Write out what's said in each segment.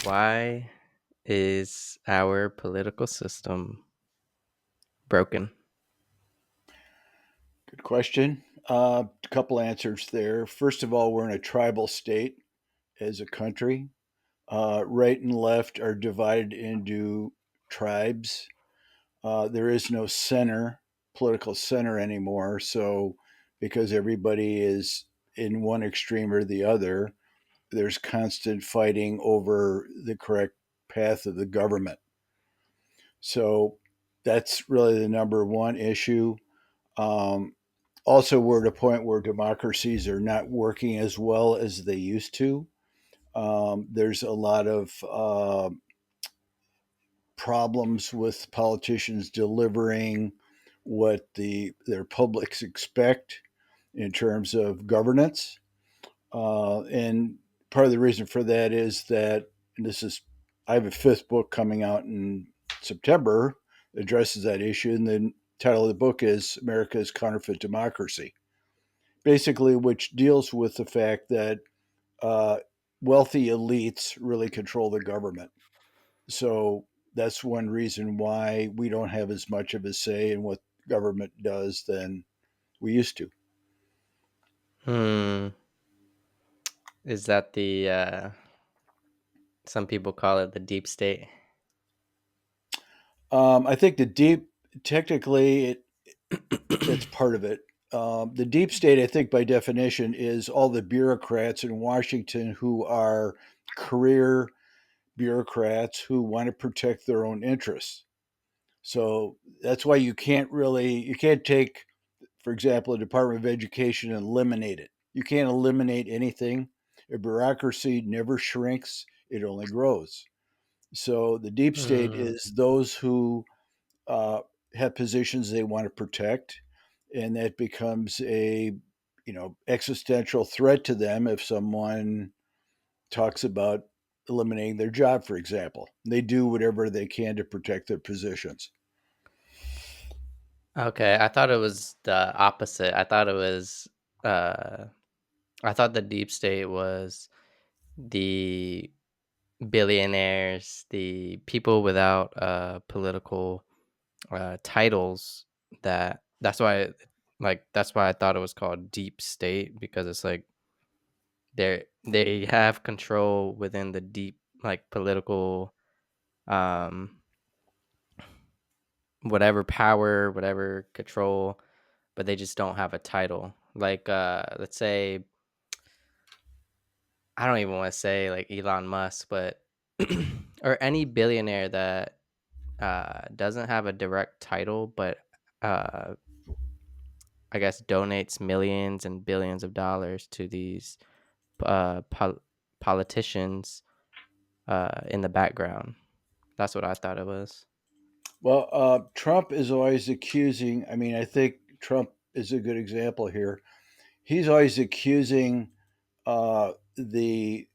Why is our political system broken? Good question. A couple answers there. First of all, we're in a tribal state as a country. Right and left are divided into tribes. There is no center, political center anymore. So, because everybody is in one extreme or the other, there's constant fighting over the correct path of the government. So, that's really the number one issue. Um, Also, we're at a point where democracies are not working as well as they used to. There's a lot of problems with politicians delivering what their publics expect in terms of governance. And part of the reason for that is that and this is I have a fifth book coming out in September that addresses that issue, and the title of the book is America's Counterfeit Democracy, basically, which deals with the fact that uh, wealthy elites really control the government. So that's one reason why we don't have as much of a say in what government does than we used to. Hmm. Is that some people call it the deep state? I think technically, it's part of it. The deep state, I think, by definition, is all the bureaucrats in Washington who are career bureaucrats who want to protect their own interests. So that's why you can't take, for example, the Department of Education and eliminate it. You can't eliminate anything. A bureaucracy never shrinks, it only grows. So the deep state Hmm. is those who uh, have positions they want to protect, and that becomes a existential threat to them if someone talks about eliminating their job, for example. They do whatever they can to protect their positions. Okay, I thought it was the opposite. Uh I thought the deep state was the billionaires, the people without political titles. That's why I thought it was called deep state, because it's like they have control within the deep, like, political, um whatever power, whatever control, but they just don't have a title. Like, let's say, I don't even want to say like Elon Musk, but or any billionaire that doesn't have a direct title, but uh, I guess donates millions and billions of dollars to these uh, pol- politicians in the background. That's what I thought it was. Well, Trump is always accusing. I mean, I think Trump is a good example here. He's always accusing the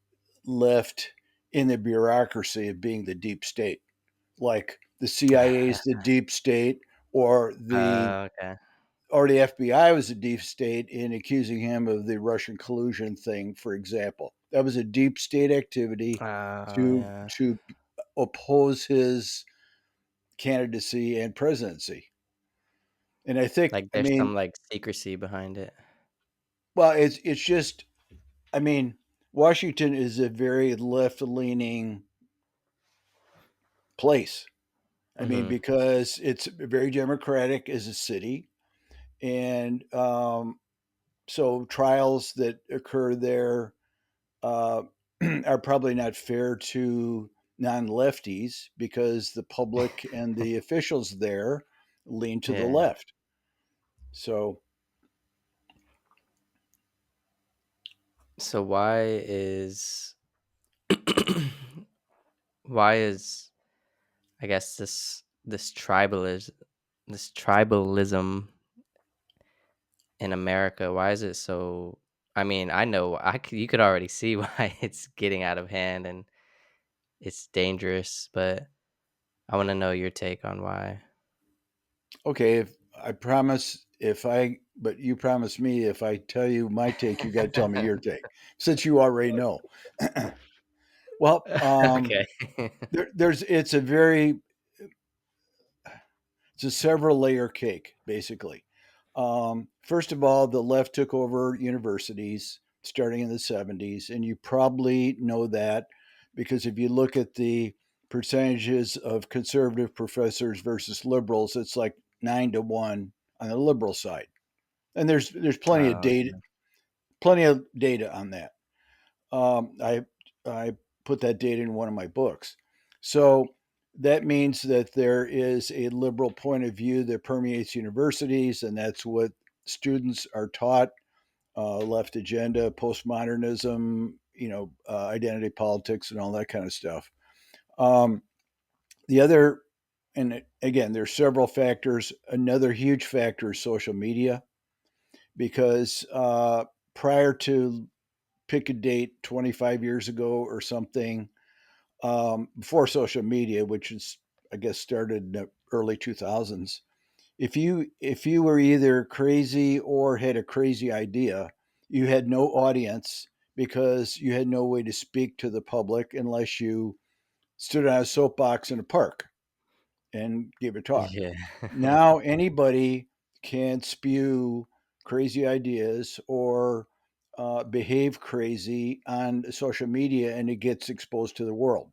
left in the bureaucracy of being the deep state, like the CIA is the deep state, or Okay. the FBI was a deep state in accusing him of the Russian collusion thing, for example. That was a deep state activity Yeah. to oppose his candidacy and presidency. And I think, Like I there's mean, some like secrecy behind it. well, it's just, I mean, Washington is a very left leaning place. I mean, Hmm. because it's very democratic as a city, and so trials that occur there uh, are probably not fair to non-lefties because the public and the officials there lean to the Yeah. left. So, So why is, I guess, this tribalism in America, why is it so? I mean, I know you could already see why it's getting out of hand and it's dangerous, but I want to know your take on why. okay, if I promise, but you promise me if I tell you my take, you got to tell me your take, since you already know. Well, Okay. there's it's a several layer cake, basically. First of all, the left took over universities starting in the 70s, and you probably know that because if you look at the percentages of conservative professors versus liberals, it's like 9-1 on the liberal side. And there's Oh, plenty of data on that. I put that data in one of my books. So that means that there is a liberal point of view that permeates universities, and that's what students are taught. Left agenda, postmodernism, identity politics, and all that kind of stuff. Um, the other, and again, there's several factors. Another huge factor is social media, because prior to pick a date 25 years ago or something, before social media, which is I guess started in the early 2000s. If you were either crazy or had a crazy idea, you had no audience because you had no way to speak to the public unless you stood on a soapbox in a park and gave a talk. yeah. Now anybody can spew crazy ideas or behave crazy on social media, and it gets exposed to the world.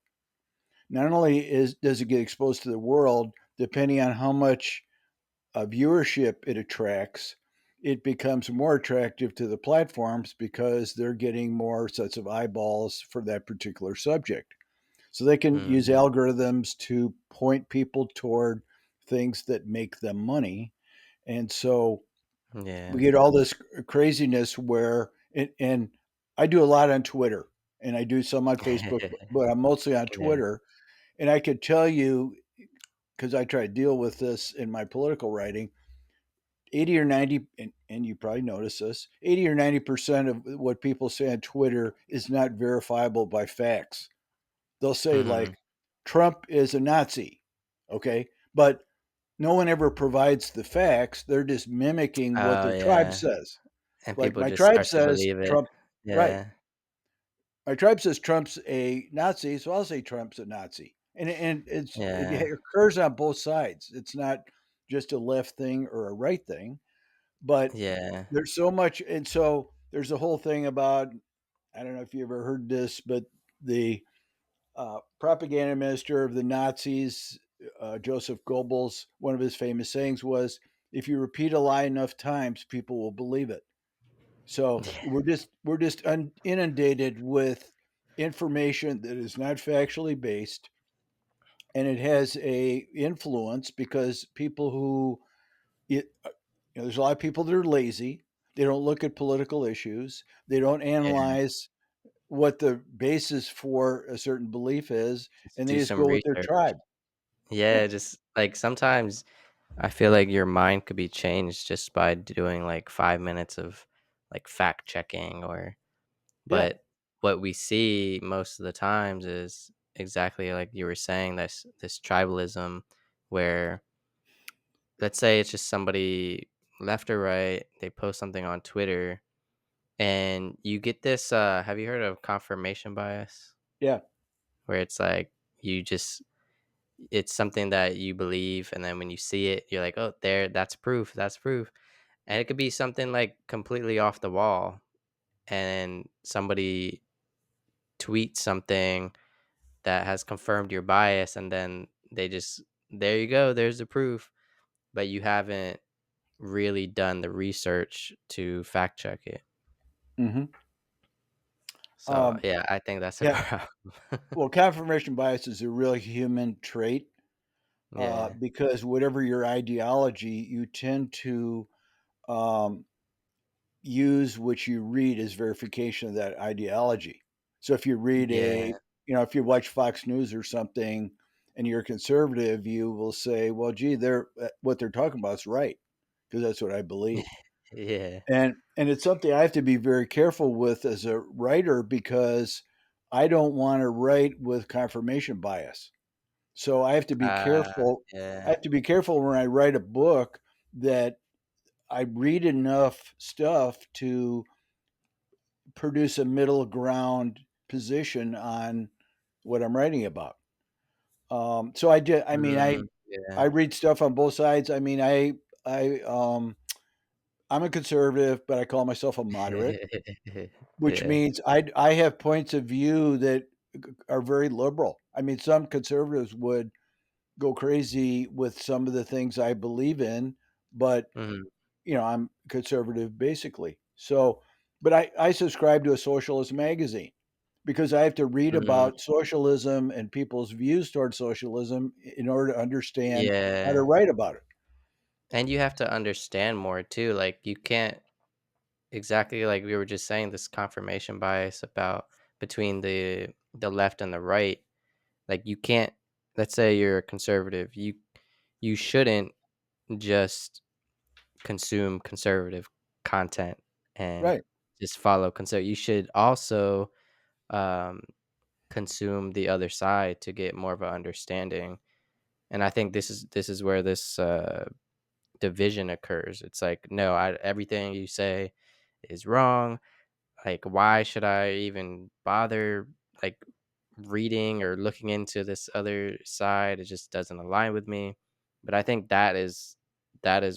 Not only does it get exposed to the world, depending on how much viewership it attracts, it becomes more attractive to the platforms because they're getting more sets of eyeballs for that particular subject. So they can use Mhm. algorithms to point people toward things that make them money. And so we Yeah. get all this craziness where, and I do a lot on Twitter and I do some on Facebook, but I'm mostly on Yeah. Twitter. And I could tell you, because I try to deal with this in my political writing, 80 or 90, and you probably notice this, 80 or 90% of what people say on Twitter is not verifiable by facts. They'll say, Mhm. like, Trump is a Nazi, okay? But no one ever provides the facts. They're just mimicking what Oh, their tribe yeah, says. and Like, people my just tribe start to says believe it. Trump, right. Yeah. My tribe says Trump's a Nazi, so I'll say Trump's a Nazi. And it Yeah. occurs on both sides. It's not just a left thing or a right thing, but Yeah. there's so much. And so there's a whole thing about, I don't know if you ever heard this, but the propaganda minister of the Nazis, Joseph Goebbels, one of his famous sayings was, "If you repeat a lie enough times, people will believe it." So we're just inundated with information that is not factually based, and it has a influence because people who it, there's a lot of people that are lazy. They don't look at political issues. They don't Yeah. analyze what the basis for a certain belief is, Just and they do just some go with their research. tribe. Yeah, Yeah, just, like, sometimes I feel like your mind could be changed just by doing, like, 5 minutes of, like, fact checking or yeah, but what we see most of the times is exactly like you were saying, this tribalism where, let's say it's just somebody left or right, they post something on Twitter, and you get this, have you heard of confirmation bias? yeah. Where it's like, you just it's something that you believe, and then when you see it, you're like, "Oh, there, that's proof, that's proof." And it could be something, like, completely off the wall, and somebody tweets something that has confirmed your bias, and then they just there you go, there's the proof, but you haven't really done the research to fact check it. Hmm. So, Um, yeah, I think that's a yeah. problem. Well, confirmation bias is a real human trait, Yeah, because whatever your ideology, you tend to um, use what you read as verification of that ideology. So if you read yeah, if you watch Fox News or something, and you're a conservative, you will say, "Well, gee, they're what they're talking about is right," because that's what I believe. yeah. And it's something I have to be very careful with as a writer because I don't want to write with confirmation bias. So I have to be careful. I Yeah. have to be careful when I write a book that I read enough stuff to produce a middle ground position on what I'm writing about. So I did. I mean, I Yeah. read stuff on both sides. I mean, I I'm a conservative, but I call myself a moderate, which Yeah. means I have points of view that are very liberal. I mean, some conservatives would go crazy with some of the things I believe in, but Mhm. I'm conservative basically. So, but I subscribe to a socialist magazine because I have to read Mm, about socialism and people's views towards socialism in order to understand how to yeah, write about it. and you have to understand more too, like, you can't exactly like we were just saying, this confirmation bias about between the left and the right, like, you can't let's say you're a conservative, you shouldn't just consume conservative content and Right. just follow conservative. You should also, um, consume the other side to get more of an understanding, and I think this is where this, division occurs. It's like, "No, everything you say is wrong. Like, why should I even bother, like, reading or looking into this other side? It just doesn't align with me." But I think that is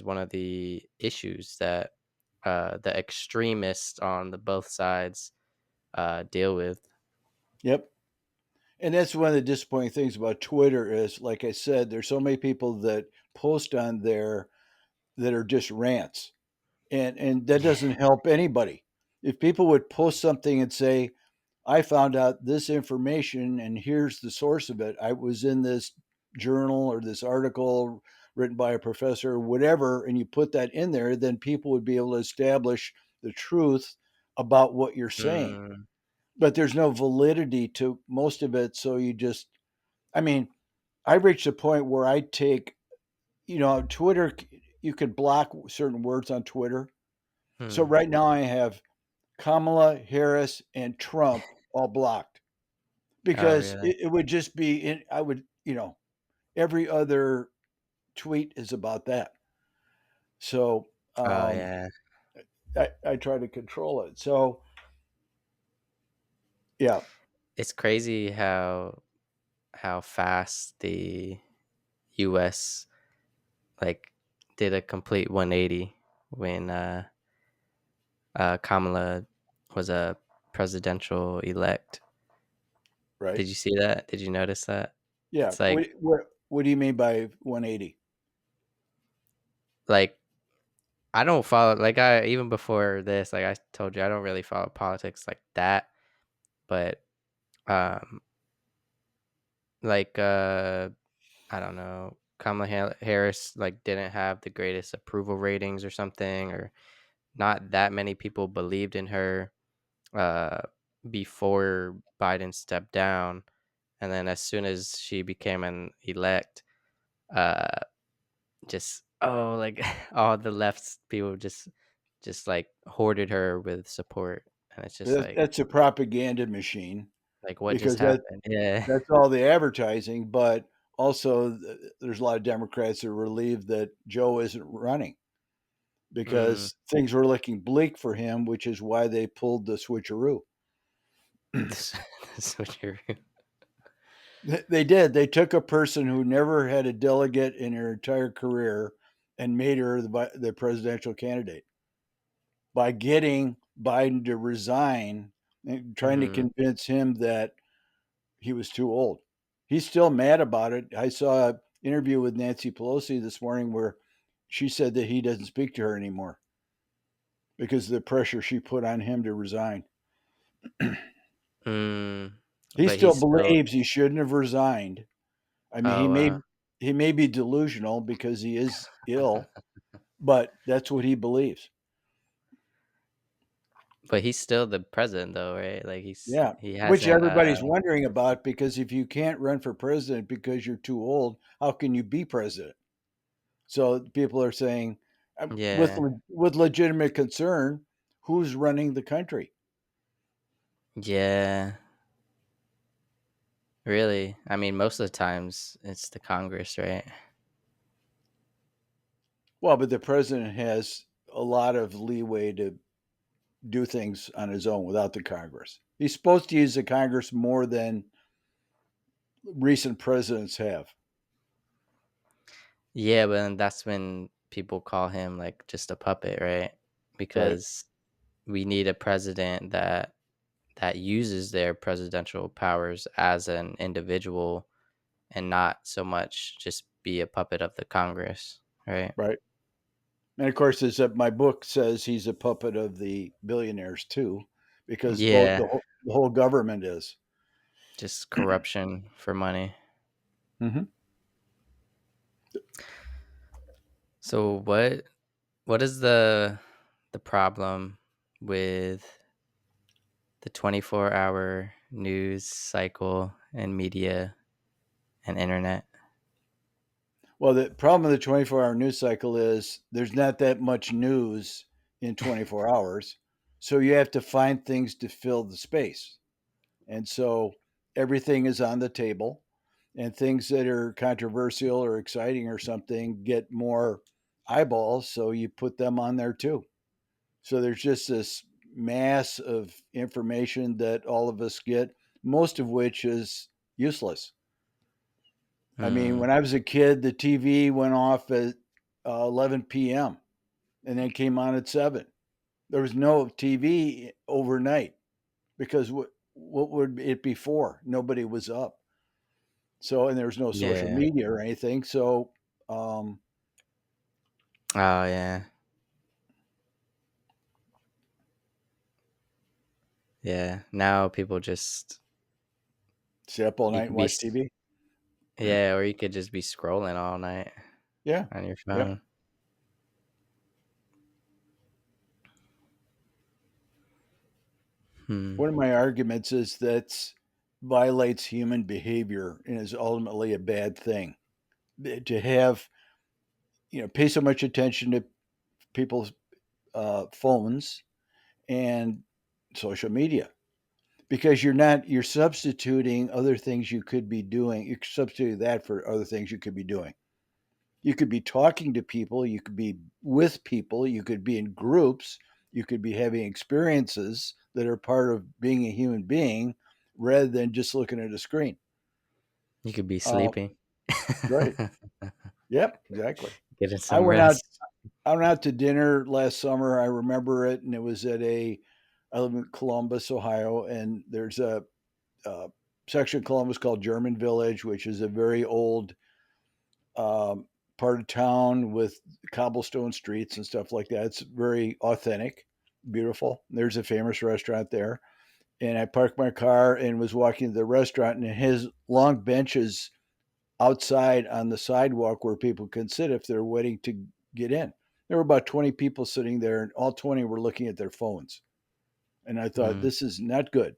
one of the issues that, the extremists on the both sides, deal with. Yep. And that's one of the disappointing things about Twitter is, like I said, there's so many people that post on there that are just rants, and that doesn't help anybody. If people would post something and say, I found out this information and here's the source of it. I was in this journal or this article written by a professor or whatever, and you put that in there, then people would be able to establish the truth about what you're saying. Mm, But there's no validity to most of it. So I mean, I reached a point where I take, Twitter, you could block certain words on Twitter. So hmm. right now I have Kamala Harris and Trump all blocked Oh, because really? it would just be I would, every other tweet is about that. So Oh, yeah. I try to control it. So yeah, It's crazy how fast the US, like, did a complete 180 when, Kamala was a presidential elect. right. Did you see that? Did you notice that? Yeah. It's like What do you mean by 180? like, I don't follow like, I even before this, like I told you, I don't really follow politics like that, but, um, like, I don't know, Kamala Harris, like, didn't have the greatest approval ratings or something, or not that many people believed in her, uh, before Biden stepped down, and then as soon as she became an elect, uh, like, all the left people just, like, hoarded her with support, and it's just That's a propaganda machine like, what just because happened? Yeah. that's all the advertising. But also, there's a lot of Democrats that are relieved that Joe isn't running Mm. because things were looking bleak for him, which is why they pulled the switcheroo. The switcheroo. They did. They took a person who never had a delegate in her entire career and made her the presidential candidate by getting Biden to resign and trying to Mhm. convince him that he was too old. He's still mad about it. I saw an interview with Nancy Pelosi this morning where she said that he doesn't speak to her anymore because of the pressure she put on him to resign. Mm. He But still he's still believes he shouldn't have resigned. I mean, oh, he may be delusional because he is ill, but that's what he believes. but he's still the president though, right? Like, Yeah, he which hasn't, everybody's wondering about because if you can't run for president because you're too old, how can you be president? So people are saying, yeah. with legitimate concern, who's running the country? Yeah. Really? I mean, most of the times it's the Congress, right? Well, but the president has a lot of leeway to do things on his own without the Congress. He's supposed to use the Congress more than recent presidents have. Yeah, but then that's when people call him like just a puppet, right? Right. Because we need a president that uses their presidential powers as an individual and not so much just be a puppet of the Congress, right? Right. And of course, as my book says, he's a puppet of the billionaires too, because both Yeah, the whole government is. just corruption for money. Hmm. So what is the problem with the 24-hour news cycle and media and internet? Well, the problem with the 24-hour news cycle is there's not that much news in 24 hours. So you have to find things to fill the space. And so everything is on the table, and things that are controversial or exciting or something get more eyeballs. So you put them on there too. So there's just this mass of information that all of us get, most of which is useless. I mean, Hmm. when I was a kid, the TV went off at 11 p.m. and then came on at 7. There was no TV overnight because what would it be for? Nobody was up. So, and there was no social Yeah. media or anything. So, um, Oh yeah. Yeah. Now people just stay up all you night and could be watch TV. yeah, or you could just be scrolling all night Yeah. on your Yep. phone. Hmm. One of my arguments is that violates human behavior and is ultimately a bad thing. To have, pay so much attention to people's phones and social media because you're substituting other things you could be doing. You substitute that for other things you could be doing. You could be talking to people, you could be with people, you could be in groups, you could be having experiences that are part of being a human being rather than just looking at a screen. You could be uh, sleeping. right. Yep, exactly. Getting i some went out rest. I went out to dinner last summer. I remember it, and it was I live in Columbus, Ohio, and there's a section of Columbus called German Village, which is a very old um, part of town with cobblestone streets and stuff like that. It's very authentic, beautiful. There's a famous restaurant there. And I parked my car and was walking to the restaurant, and his long benches outside on the sidewalk where people can sit if they're waiting to get in. There were about 20 people sitting there, and all 20 were looking at their phones. And I thought, Mm. this is not good.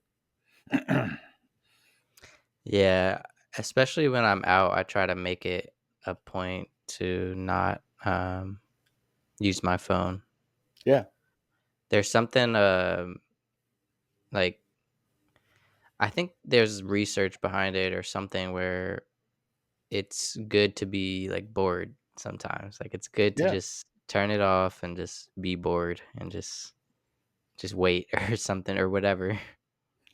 Yeah, especially when I'm out, I try to make it a point to not use my phone. Yeah, There's something like I think there's research behind it or something where it's good to be like bored sometimes. Like it's good to yeah. just turn it off and just be bored and just wait or something or whatever.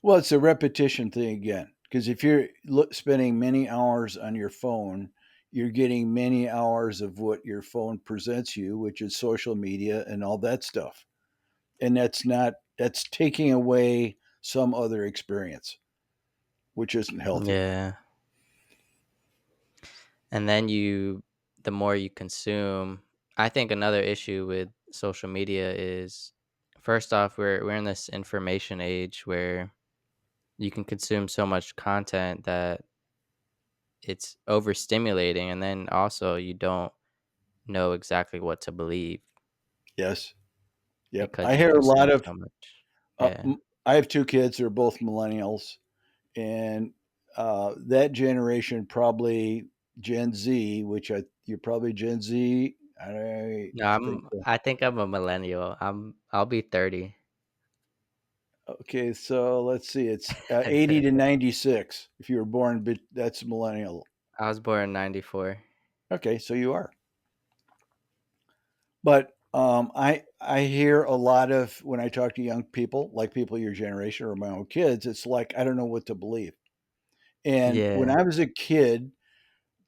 Well, it's a repetition thing again. Because if you're spending many hours on your phone, you're getting many hours of what your phone presents you, which is social media and all that stuff. And that's taking away some other experience, which isn't healthy. Yeah. And then the more you consume, I think another issue with social media is first off, we're in this information age where you can consume so much content that it's overstimulating, and then also you don't know exactly what to believe Yes. Yep. because I you've hear a lot consumed of, so much. uh, Yeah. I have two kids. They're both millennials. And that generation, probably Gen Z, which you're probably Gen Z. I No, think so. I think I'm a millennial. I'll be 30. Okay, so let's see. It's 80 to 96. If you were born, that's millennial. I was born in 94. Okay, so you are. But I hear a lot of when I talk to young people, like people your generation or my own kids, it's like I don't know what to believe. And when Yeah. I was a kid,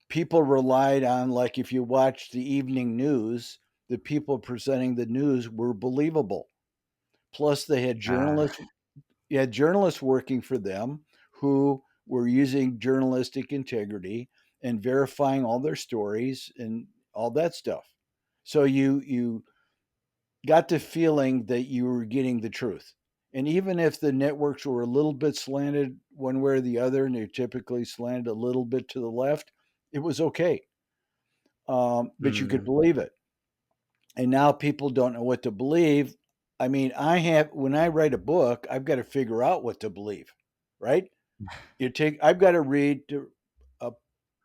people relied on, like, if you watched the evening news, the people presenting the news were believable. Plus, they had Ah, journalists. You had journalists working for them who were using journalistic integrity and verifying all their stories and all that stuff. So you got the feeling that you were getting the truth. And even if the networks were a little bit slanted one way or the other, and they're typically slanted a little bit to the left, it was okay. But you could mm. believe it. And now people don't know what to believe. I mean, when I write a book, I've got to figure out what to believe, right? I've got to read to uh,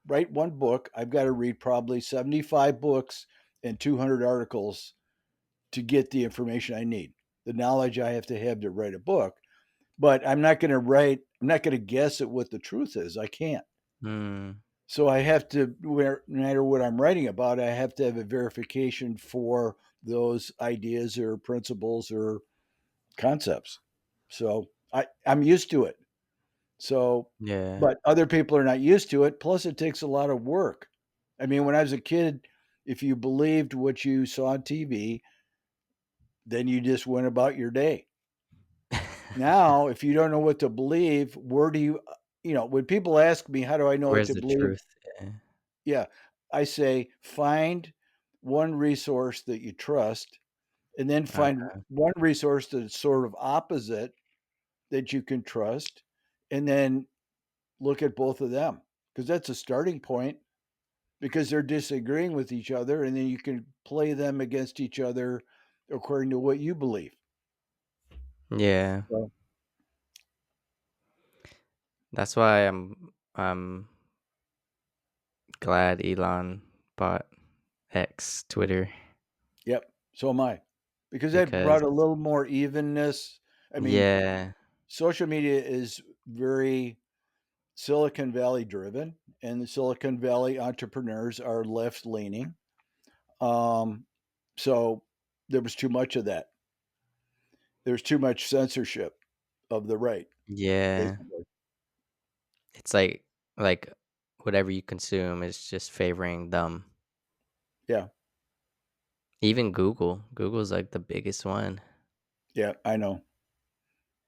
write one book. I've got to read probably 75 books and 200 articles to get the information I need, the knowledge I have to write a book. But I'm not going to guess at what the truth is. I can't. Mm. So I have to, no matter what I'm writing about, I have to have a verification for those ideas or principles or concepts. So I'm used to it. So, Yeah. but other people are not used to it. Plus, it takes a lot of work. I mean, when I was a kid, if you believed what you saw on TV, then you just went about your day. Now, if you don't know what to believe, where do you, when people ask me, how do I know what Where's to the believe? truth? Yeah. Yeah, I say find one resource that you trust and then find Okay. one resource that's sort of opposite that you can trust and then look at both of them because that's a starting point because they're disagreeing with each other and then you can play them against each other according to what you believe. Yeah. So, That's why I'm glad Elon bought X, Twitter, yep, so am I. Because that because brought a little more evenness. I mean, yeah. social media is very Silicon Valley driven, and the Silicon Valley entrepreneurs are left leaning. Um, so there was too much of that. There's too much censorship of the right, Yeah. basically. It's like whatever you consume is just favoring them. Yeah, Even Google. Google's like the biggest one. yeah, I know.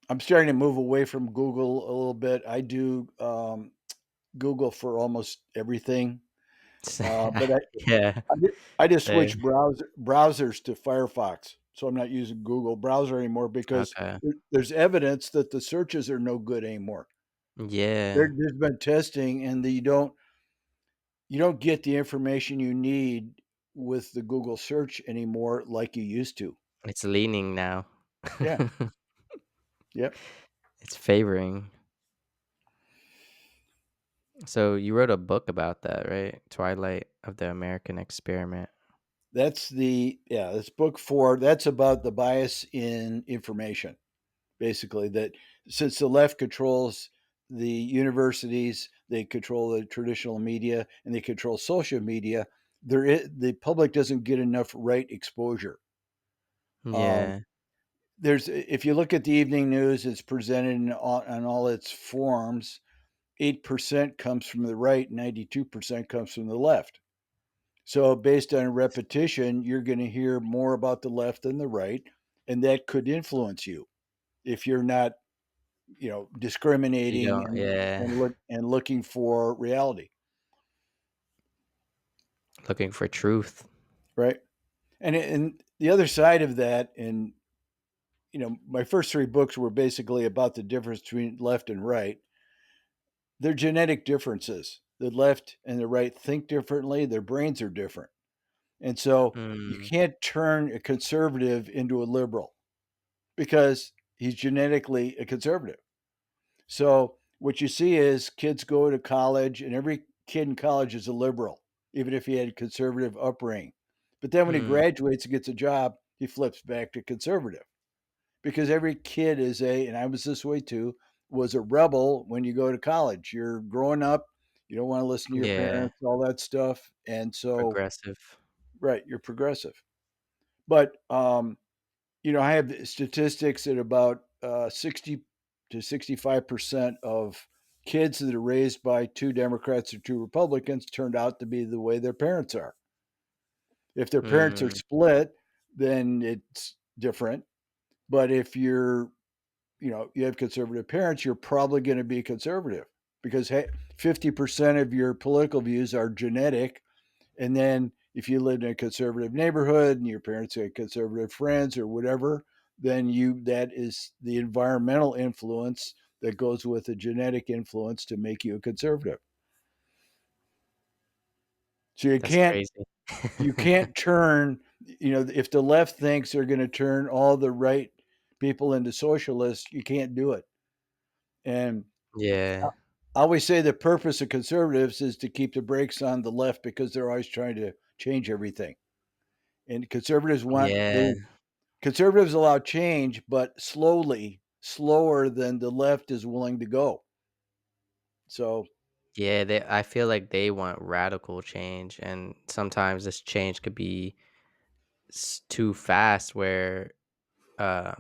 I'm starting to move away from Google a little bit. I do Google for almost everything, but Yeah, I just switched same. browsers to Firefox, so I'm not using Google browser anymore because Okay. there's evidence that the searches are no good anymore. Yeah. There's been testing, and you don't get the information you need with the Google search anymore like you used to. It's leaning now. Yeah. Yep. It's favoring. So you wrote a book about that, right? Twilight of the American Experiment. That's book 4. That's about the bias in information, basically, that since the left controls the universities, they control the traditional media, and they control social media, the public doesn't get enough right exposure. Um, Yeah. there's if you look at the evening news, it's presented on all its forms. 8% comes from the right, 92% comes from the left. So, based on repetition, you're going to hear more about the left than the right, and that could influence you if you're not, You discriminating don't yeah. and looking for reality, Looking for truth. right? And the other side of that, and my first 3 books were basically about the difference between left and right. They're genetic differences. The left and the right think differently. Their brains are different. And so you Mm, can't turn a conservative into a liberal because he's genetically a conservative. So what you see is kids go to college, and every kid in college is a liberal, even if he had a conservative upbringing. But then when he mm, graduates and gets a job, he flips back to conservative because every kid and I was this way too, was a rebel when you go to college. You're growing up, you don't want to listen to your yeah. parents, all that stuff. And so, Progressive. right, you're progressive. But I have statistics that about 60 to 65% of kids that are raised by two Democrats or two Republicans turned out to be the way their parents are. If their parents are Mm, split, then it's different. But if you have conservative parents, you're probably going to be conservative because 50% of your political views are genetic. And then if you lived in a conservative neighborhood and your parents had conservative friends or whatever, then that is the environmental influence that goes with the genetic influence to make you a conservative. So that's crazy. you can't turn, if the left thinks they're going to turn all the right people into socialists, you can't do it. And I Yeah. always say the purpose of conservatives is to keep the brakes on the left because they're always trying to change everything. And Yeah. conservatives allow change, but slower than the left is willing to go. So Yeah, I feel like they want radical change, and sometimes this change could be too fast where uh,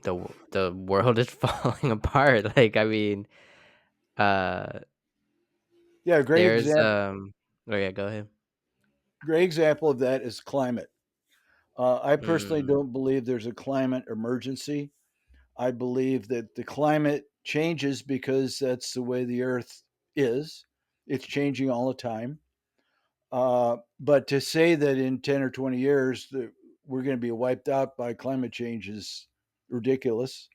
the world is falling apart. Like, I mean, uh, yeah, there's oh yeah, go ahead. great example of that is climate. I personally Mm, don't believe there's a climate emergency. I believe that the climate changes because that's the way the Earth is. It's changing all the time. But to say that in 10 or 20 years that we're going to be wiped out by climate change is ridiculous.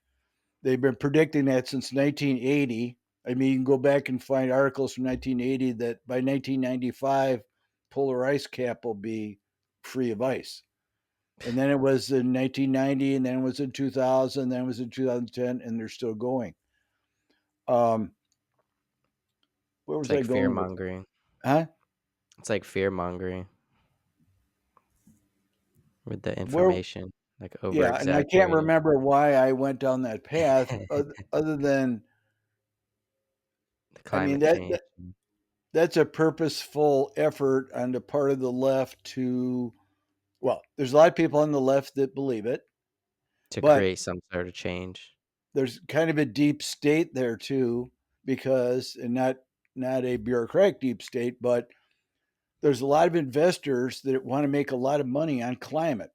They've been predicting that since 1980. I mean, you can go back and find articles from 1980 that by 1995, polar ice cap will be free of ice. And then it was in 1990, and then it was in 2000, then it was in 2010, and they're still going. Um, where it's was I like fear going with? mongering. Huh? It's like fear mongering with the Where? information, like over Yeah, and I can't exaggerating. remember why I went down that path, other than The I mean climate change that's a purposeful effort on the part of the left to. Well, there's a lot of people on the left that believe it, to but create some sort of change. there's kind of a deep state there too, because and not a bureaucratic deep state, but there's a lot of investors that want to make a lot of money on climate.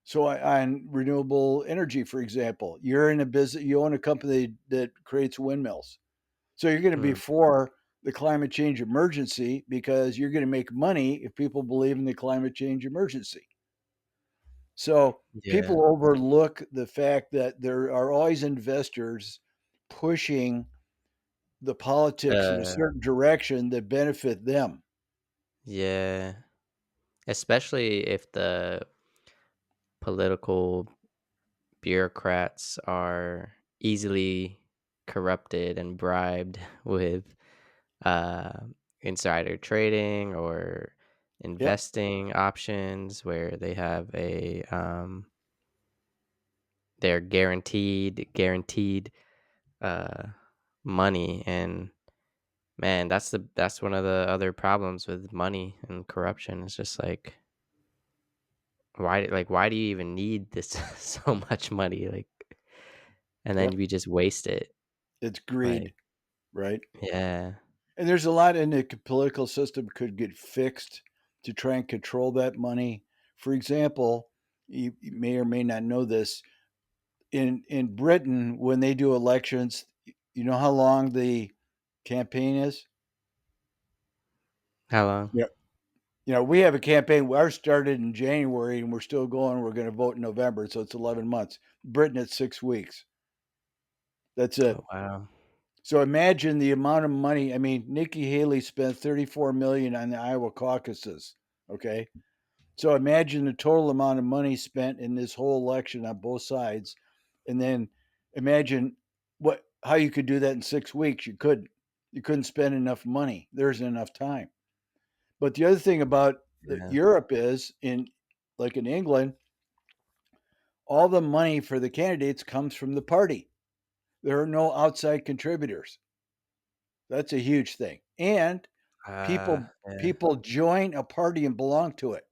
So on renewable energy, for example, you're in a business, you own a company that creates windmills. So you're going to be Mm, for the climate change emergency because you're going to make money if people believe in the climate change emergency. So yeah. people overlook the fact that there are always investors pushing the politics in a Uh, certain direction that benefit them. yeah. Especially if the political bureaucrats are easily corrupted and bribed with uh, insider trading or Yep. investing options where they have they're guaranteed uh, money. And man, that's one of the other problems with money and corruption. It's just why do you even need this so much money, like, and then Yep. we just waste it, It's like, greed, right? yeah. And there's a lot in the political system could get fixed to try and control that money. For example, you may or may not know this. In Britain, when they do elections, you know how long the campaign is? How long? Yeah. We have a campaign. Ours started in January and we're still going. We're going to vote in November. So it's 11 months. Britain, it's 6 weeks. That's Oh, it. wow. So imagine the amount of money. I mean, Nikki Haley spent 34 million on the Iowa caucuses. Okay. So imagine the total amount of money spent in this whole election on both sides. And then imagine how you could do that in 6 weeks. You couldn't. You couldn't spend enough money. There isn't enough time. But the other thing about Yeah. Europe is like in England, all the money for the candidates comes from the party. There are no outside contributors. That's a huge thing. And Yeah. people join a party and belong to it.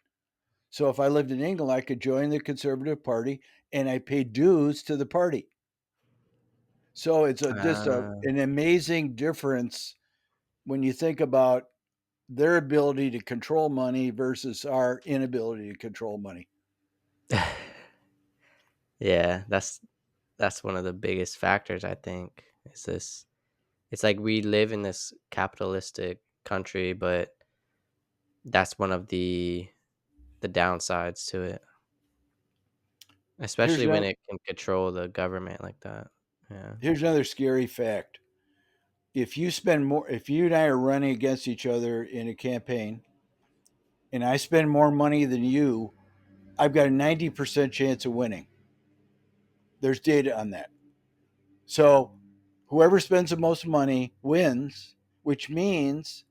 So if I lived in England, I could join the Conservative Party and I pay dues to the party. So it's Uh, an amazing difference when you think about their ability to control money versus our inability to control money. yeah, that's one of the biggest factors, I think, is this. It's like we live in this capitalistic country, but that's one of the downsides to it, Here's especially when another it can control the government like that. Yeah. here's another scary fact. If you and I are running against each other in a campaign and I spend more money than you, I've got a 90% chance of winning. There's data on that. So whoever spends the most money wins, which means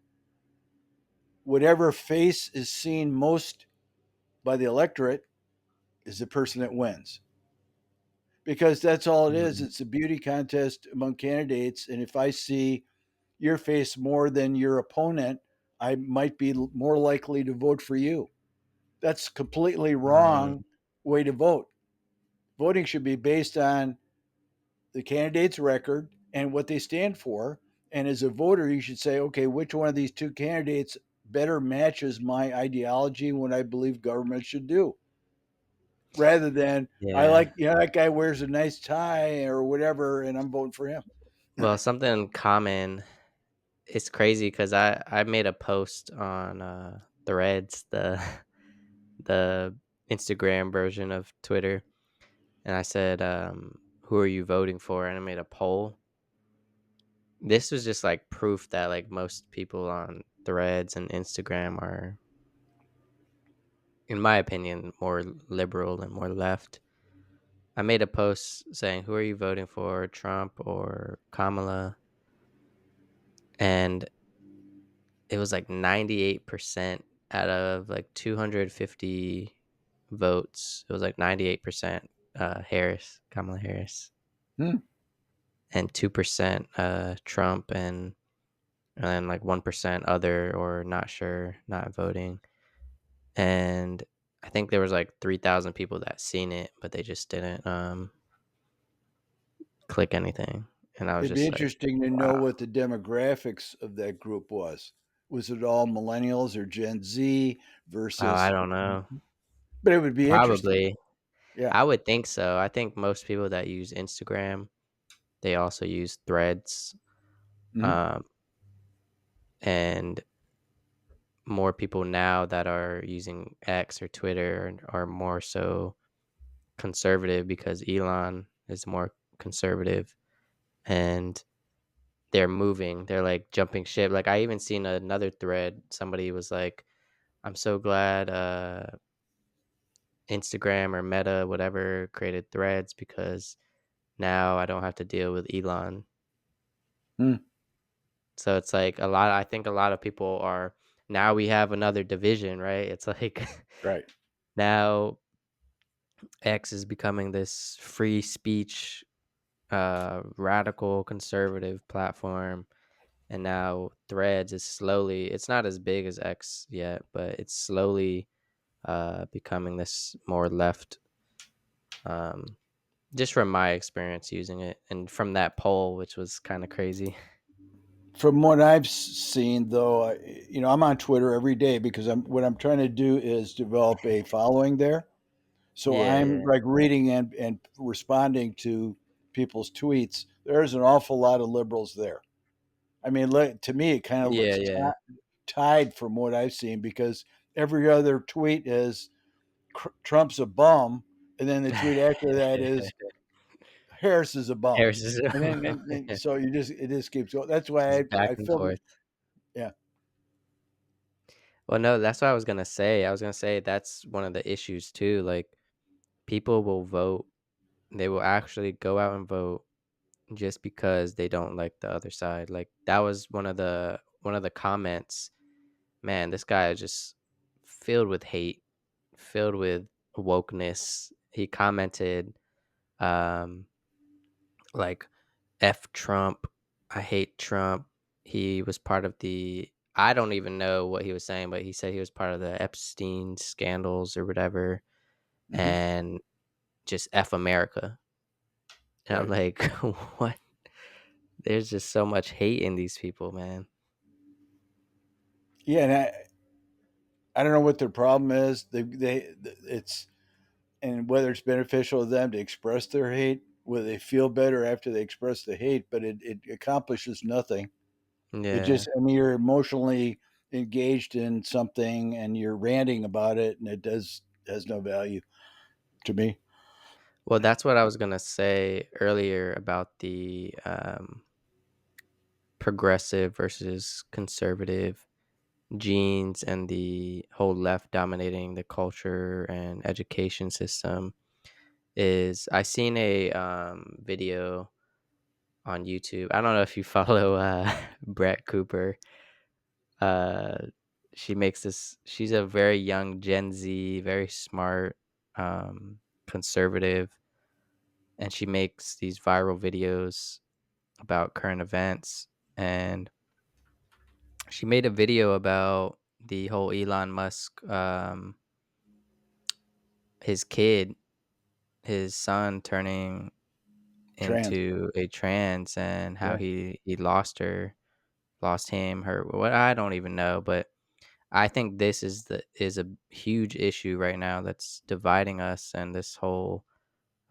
whatever face is seen most by the electorate is the person that wins. Because that's all it is. Mhm. It's a beauty contest among candidates. And if I see your face more than your opponent, I might be more likely to vote for you. That's completely Mm, wrong way to vote. Voting should be based on the candidate's record and what they stand for. And as a voter, you should say, okay, which one of these two candidates better matches my ideology and what I believe government should do, rather than I yeah. like, that guy wears a nice tie or whatever, and I'm voting for him. Well, something common. It's crazy because I made a post on Threads, the the Instagram version of Twitter, and I said, "Who are you voting for?" And I made a poll. This was just like proof that like most people on Threads and Instagram are, in my opinion, more liberal and more left. I made a post saying, "Who are you voting for, Trump or Kamala?" And it was like 98% out of like 250 votes. It was like 98% Kamala Harris, Hmm. and 2% Trump, and then like 1% other or not sure, not voting. And I think there was like 3,000 people that seen it, but they just didn't click anything. And I was It'd be just like, interesting to know wow. what the demographics of that group was. Was it all millennials or Gen Z Oh, I versus? don't know. But it would be interesting. Probably. Yeah. I would think so. I think most people that use Instagram, they also use Threads. Mhm. Um, and more people now that are using X or Twitter are more so conservative because Elon is more conservative, and they're moving. They're like jumping ship. Like I even seen another thread. Somebody was like, "I'm so glad Instagram or Meta, whatever, created Threads because now I don't have to deal with Elon." Hmm. So it's like a lot. I think a lot of people are, now we have another division, right? It's like Right. now X is becoming this free speech, radical conservative platform, and now Threads is slowly. It's not as big as X yet, but it's slowly becoming this more left. Um, just from my experience using it, and from that poll, which was kind of crazy. From what I've seen, though, I'm on Twitter every day because what I'm trying to do is develop a following there. So Yeah, I'm yeah, like reading and responding to people's tweets. There's an awful lot of liberals there. I mean, to me, it kind of yeah, looks yeah. tied from what I've seen because every other tweet is Trump's a bum, and then the tweet after that is Harris is a bum, Harris is and then so it just keeps going. That's why just back I and filmed. forth. Yeah, Well, no, that's what I was gonna say. I was gonna say that's one of the issues too. Like people will vote, they will actually go out and vote just because they don't like the other side. Like that was one of the comments. Man, this guy is just filled with hate, filled with wokeness. He commented, um, like "F Trump," "I hate Trump." He was part of the. I don't even know what he was saying, but he said he was part of the Epstein scandals or whatever, hmm and just "F America." And I'm right. like, what? There's just so much hate in these people, man. Yeah, and I don't know what their problem is. It's and whether it's beneficial to them to express their hate, whether they feel better after they express the hate, but it accomplishes nothing. It Yeah. just, I mean, you're emotionally engaged in something and you're ranting about it, and it does has no value to me. Well, that's what I was gonna say earlier about the progressive versus conservative genes and the whole left dominating the culture and education system. Is I seen a video on YouTube. I don't know if you follow Brett Cooper. Uh, she makes this. She's a very young Gen Z, very smart, conservative, and she makes these viral videos about current events. And she made a video about the whole Elon Musk, his kid, his son turning Trans, into a trans, and how yeah, he lost her, lost him, her. What, I don't even know, but I think this is a huge issue right now that's dividing us, and this whole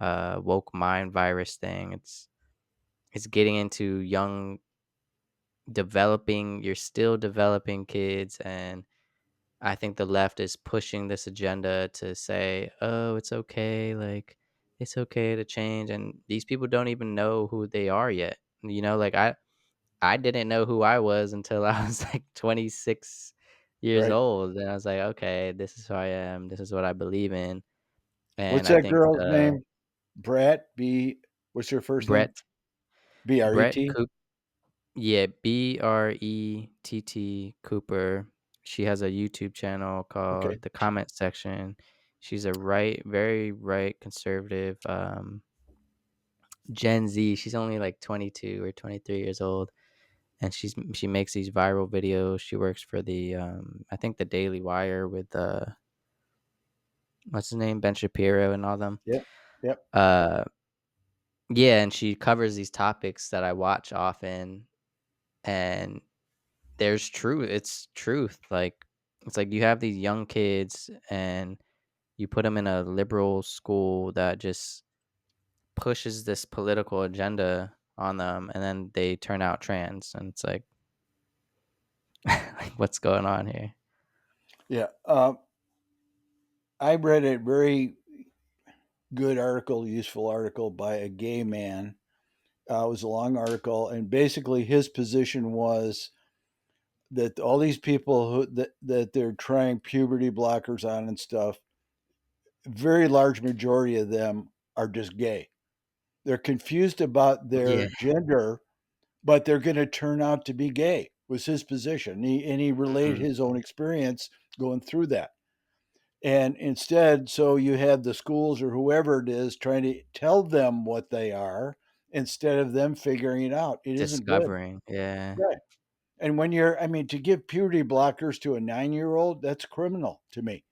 woke mind virus thing. It's getting into young developing, you're still developing kids, and I think the left is pushing this agenda to say, "Oh, it's okay, like it's okay to change." And these people don't even know who they are yet. Like I didn't know who I was until I was like 26 years right. old, and I was like, "Okay, this is who I am. This is what I believe in." And What's I that think girl's name? Brat B. What's her first name? Brett Brett Bret. Coop Yeah, Brett Cooper. She has a YouTube channel Okay. called The Comment Section. She's a very right conservative Gen Z. She's only like 22 or 23 years old, and she makes these viral videos. She works for the I think the Daily Wire with what's his name, Ben Shapiro and all them. Yep. Yep. Uh yeah, and she covers these topics that I watch often, and there's truth. It's truth. Like it's like you have these young kids and you put them in a liberal school that just pushes this political agenda on them, and then they turn out trans, and it's like, like what's going on here? Yeah. I read a very good article, useful article by a gay man. It was a long article, and basically his position was that all these people that they're trying puberty blockers on and stuff, very large majority of them are just gay. They're confused about Yeah, their gender, but they're going to turn out to be gay. Was his position, and he related mm, his own experience going through that. And instead, so you have the schools or whoever it is trying to tell them what they are instead of them figuring it out. It isn't good. discovering. Yeah, Right. And when you're, I mean, to give puberty blockers to a 9-year old, that's criminal to me.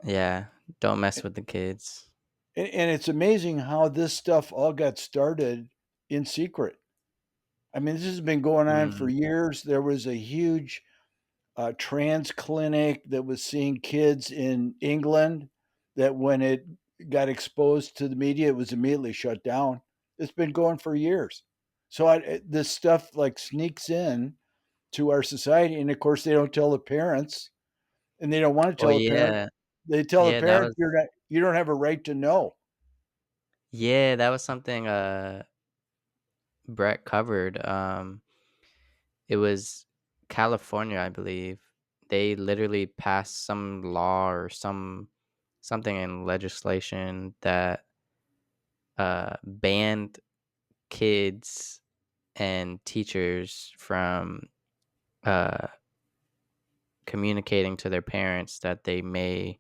yeah. Don't mess with the kids. And it's amazing how this stuff all got started in secret. I mean, this has been going on for Mm. years. There was a huge trans clinic that was seeing kids in England that when it got exposed to the media, it was immediately shut down. It's been going for years. So this stuff like sneaks in to our society. And of course, they don't tell the parents and they don't want to Oh tell the parents. yeah, They tell the yeah. That parents, was you don't have a right to know. yeah, that was something Brett covered. It was California, I believe. They literally passed some law or something in legislation that banned kids and teachers from uh communicating to their parents that they may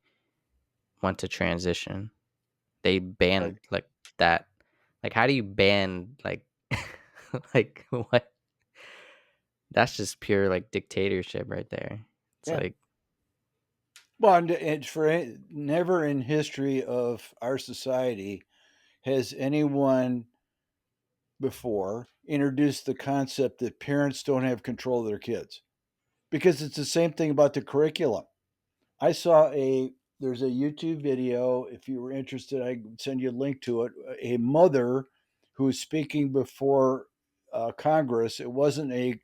want to transition. They banned Right. like that. Like how do you ban like like what? That's just pure like dictatorship right there. It's Yeah. like Well, and it's never in history of our society has anyone before. introduced the concept that parents don't have control of their kids, because it's the same thing about the curriculum. I saw a There's a YouTube video. If you were interested, I can send you a link to it. A mother who was speaking before Congress. It wasn't a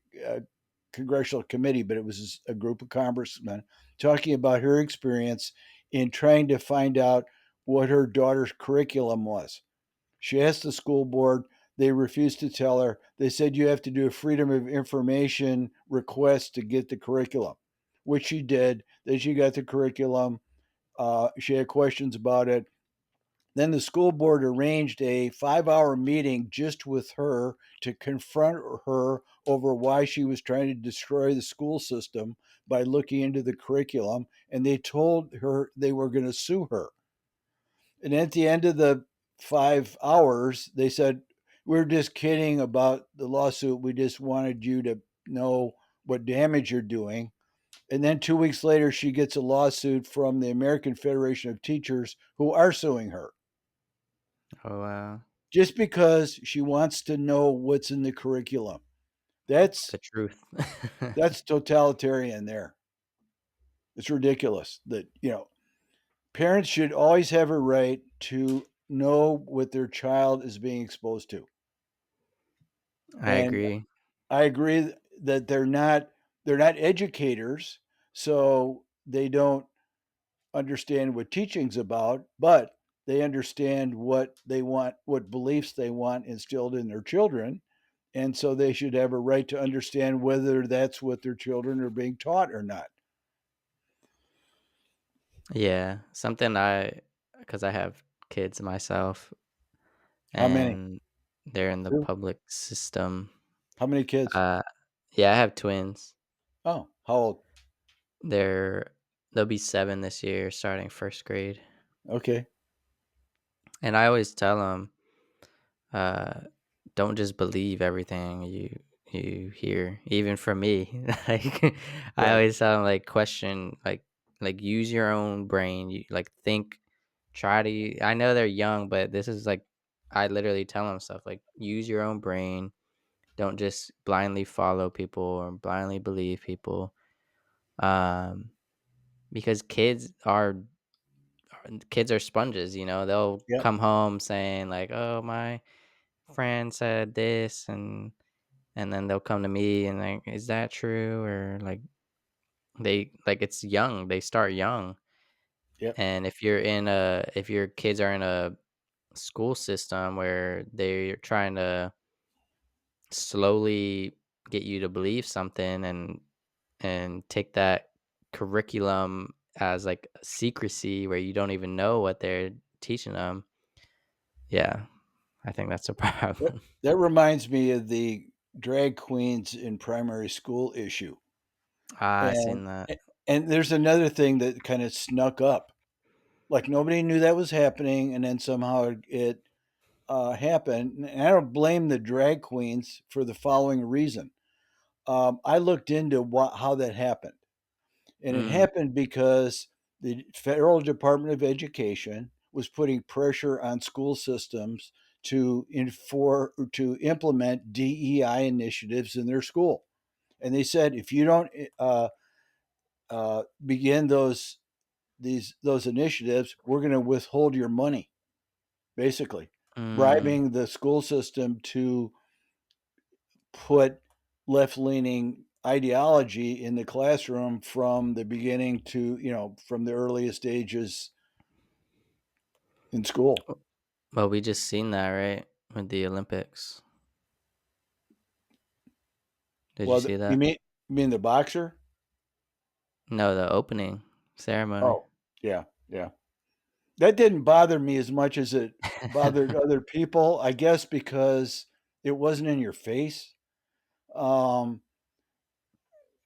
congressional committee, but it was a group of congressmen talking about her experience in trying to find out what her daughter's curriculum was. She asked the school board. They refused to tell her. They said you have to do a freedom of information request to get the curriculum, which she did. Then she got the curriculum. She had questions about it. Then the school board arranged a 5 hour meeting just with her to confront her over why she was trying to destroy the school system by looking into the curriculum. And they told her they were going to sue her. And at the end of the 5 hours, they said, "We're just kidding about the lawsuit. We just wanted you to know what damage you're doing." And then 2 weeks later, she gets a lawsuit from the American Federation of Teachers who are suing her Oh, wow. just because she wants to know what's in the curriculum. That's The truth. that's totalitarian there. It's ridiculous that, parents should always have a right to know what their child is being exposed to. I And agree. I agree that they're not educators, so they don't understand what teaching's about, but they understand what they want, what beliefs they want instilled in their children. And so they should have a right to understand whether that's what their children are being taught or not. Yeah, because I have kids myself, How many? and they're in the Two? public system. How many kids? Uh, yeah, I have twins. Oh, how old? They're they'll be 7 this year, starting 1st grade, Okay. and I always tell them, uh, "Don't just believe everything you hear, even from me." Like, I Right. always tell them, like, question, use your own brain, think, try to I know they're young, but this is, like, I literally tell them stuff, like, "Use your own brain, don't just blindly follow people or blindly believe people." Um, because kids are sponges, they'll Yep. come home saying like, "Oh, my friend said this," and then they'll come to me and like, "Is that true?" Or it's young, they start young. Yep. And if your kids are in a school system where they're trying to slowly get you to believe something and take that curriculum as like secrecy where you don't even know what they're teaching them. Yeah, I think that's a That, problem. that reminds me of the drag queens in primary school issue. Ah, I And seen that. and there's another thing that kind of snuck up. Like nobody knew that was happening, and then somehow it happened. And I don't blame the drag queens for the following reason. I looked into how that happened, and it Mm, happened because the Federal Department of Education was putting pressure on school systems to implement DEI initiatives in their school, and they said if you don't begin those initiatives, we're going to withhold your money, basically mm. bribing the school system to put left leaning ideology in the classroom from the beginning to, from the earliest ages in school. Well, we just seen that, right? With the Olympics. Did you Well, see you that? mean the boxer? No, the opening ceremony. Oh, yeah, yeah. That didn't bother me as much as it bothered other people, I guess, because it wasn't in your face. Um,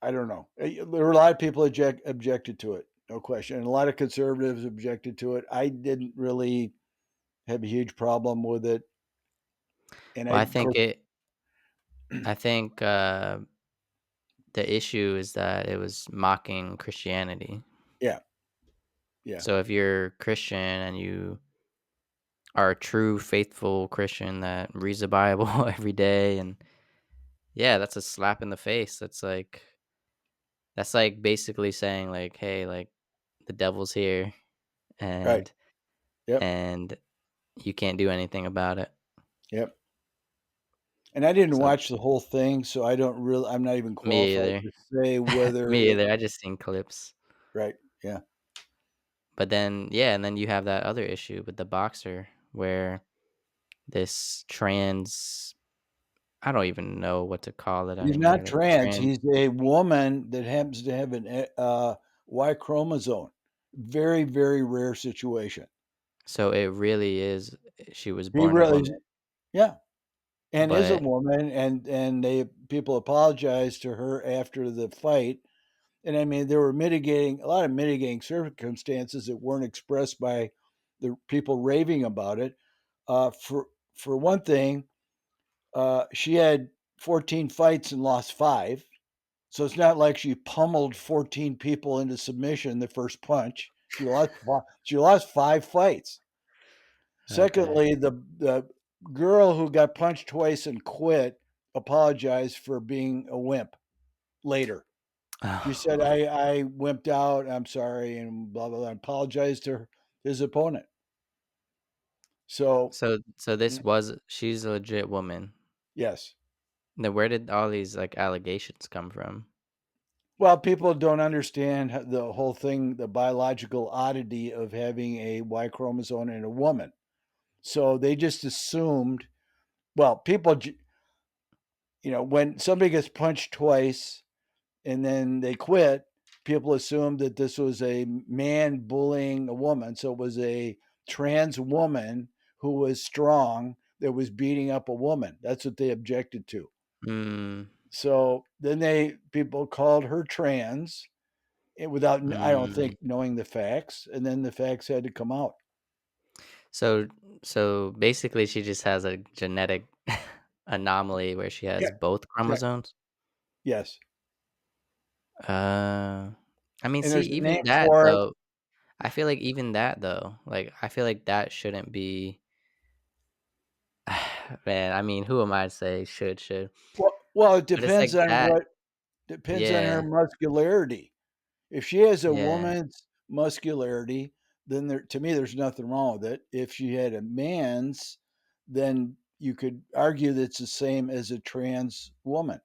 I don't know. There were a lot of people objected to it, no question, and a lot of conservatives objected to it. I didn't really have a huge problem with it, and Well, of course, I think the issue is that it was mocking Christianity. yeah, yeah, So if you're Christian and you are a true faithful Christian that reads the Bible every day and Yeah, that's a slap in the face. That's like basically saying like, "Hey, like the devil's here Right. and Yep. and you can't do anything about it." Yep. And I didn't So watch the whole thing, so I'm not even me qualified either. to say whether Me it either. I just seen clips. right. Yeah. But then yeah, and then you have that other issue with the boxer where this trans I don't even know what to call it He's anymore. not Like trans, trans he's a woman that happens to have an Y chromosome. Very, very rare situation. so it really is she was He born a really woman, yeah, and is a but woman, and they people apologized to her after the fight, and I mean, there were mitigating a lot of mitigating circumstances that weren't expressed by the people raving about it. For one thing, she had 14 fights and lost 5. So it's not like she pummeled 14 people into submission the first punch. She lost 5 fights. okay. Secondly, the girl who got punched twice and quit apologized for being a wimp later. She said, Oh, I wimped out. I'm sorry, and blah, blah, blah. Apologized to his opponent. So, so this was she's a legit woman. yes. Then where did all these, like, allegations come from? Well, people don't understand the whole thing, the biological oddity of having a Y chromosome in a woman. So they just assumed, well, when somebody gets punched twice and then they quit, people assumed that this was a man bullying a woman. So it was a trans woman who was strong that was beating up a woman. That's what they objected to. Mm, So then people called her trans without, I don't mm. think, knowing the facts. And then the facts had to come out. So so basically she just has a genetic anomaly where she Yeah. has both Yeah. chromosomes? Yes. Uh, I mean, And see, there's a name even that for it. though, I feel like even that though, like, I feel like that shouldn't be man, I mean, who am I to say should? Well, it But it's depends like on that what depends on her yeah, muscularity. If she has a yeah, woman's muscularity, then to me, there's nothing wrong with it. If she had a man's, then you could argue that it's the same as a trans woman.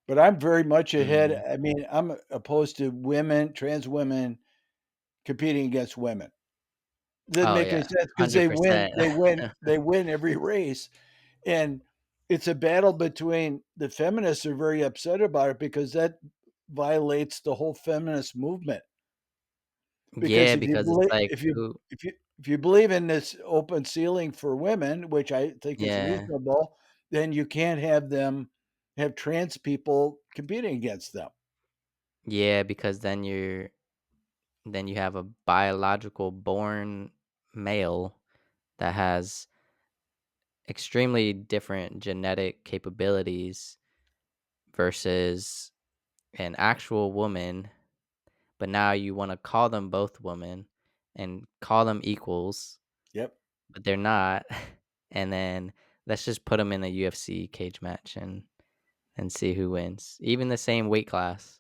But I'm very much ahead. mm. I mean, I'm opposed to trans women competing against women. Doesn't Oh, make any yeah, sense because they win. 100%. They win every race, and it's a battle between the feminists are very upset about it because that violates the whole feminist movement. Because Yeah, because it's like who if you believe in this open ceiling for women, which I think is yeah, reasonable, then you can't have trans people competing against them. yeah, because then you have a biological born male that has extremely different genetic capabilities versus an actual woman, but now you wanna call them both women and call them equals, Yep. but they're not, and then let's just put them in a UFC cage match and see who wins. Even the same weight class,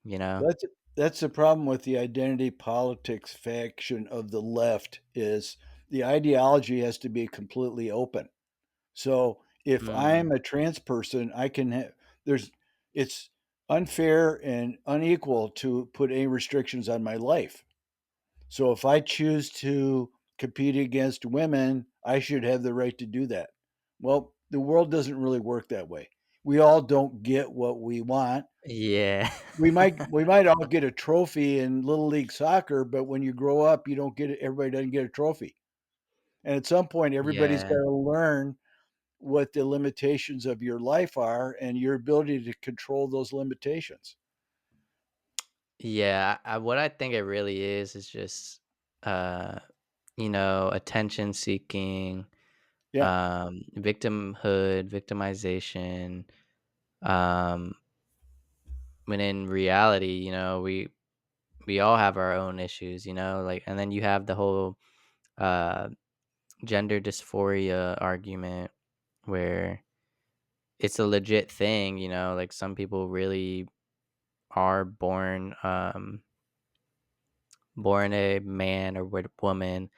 you know? That's that's the problem with the identity politics faction of the left is the ideology has to be completely open. So if Mm, I'm a trans person, I can there's it's unfair and unequal to put any restrictions on my life. So if I choose to compete against women, I should have the right to do that. Well, the world doesn't really work that way. We all don't get what we want. yeah. We might all get a trophy in little league soccer, but when you grow up, you don't get it. Everybody doesn't get a trophy. And at some point, everybody's got Yeah. to learn what the limitations of your life are and your ability to control those limitations. Yeah, what I think it really is just, uh, attention seeking, Yeah. victimhood, victimization, um, when in reality, we all have our own issues, like, and then you have the whole, uh, gender dysphoria argument where, it's a legit thing, like some people really are born a man or woman,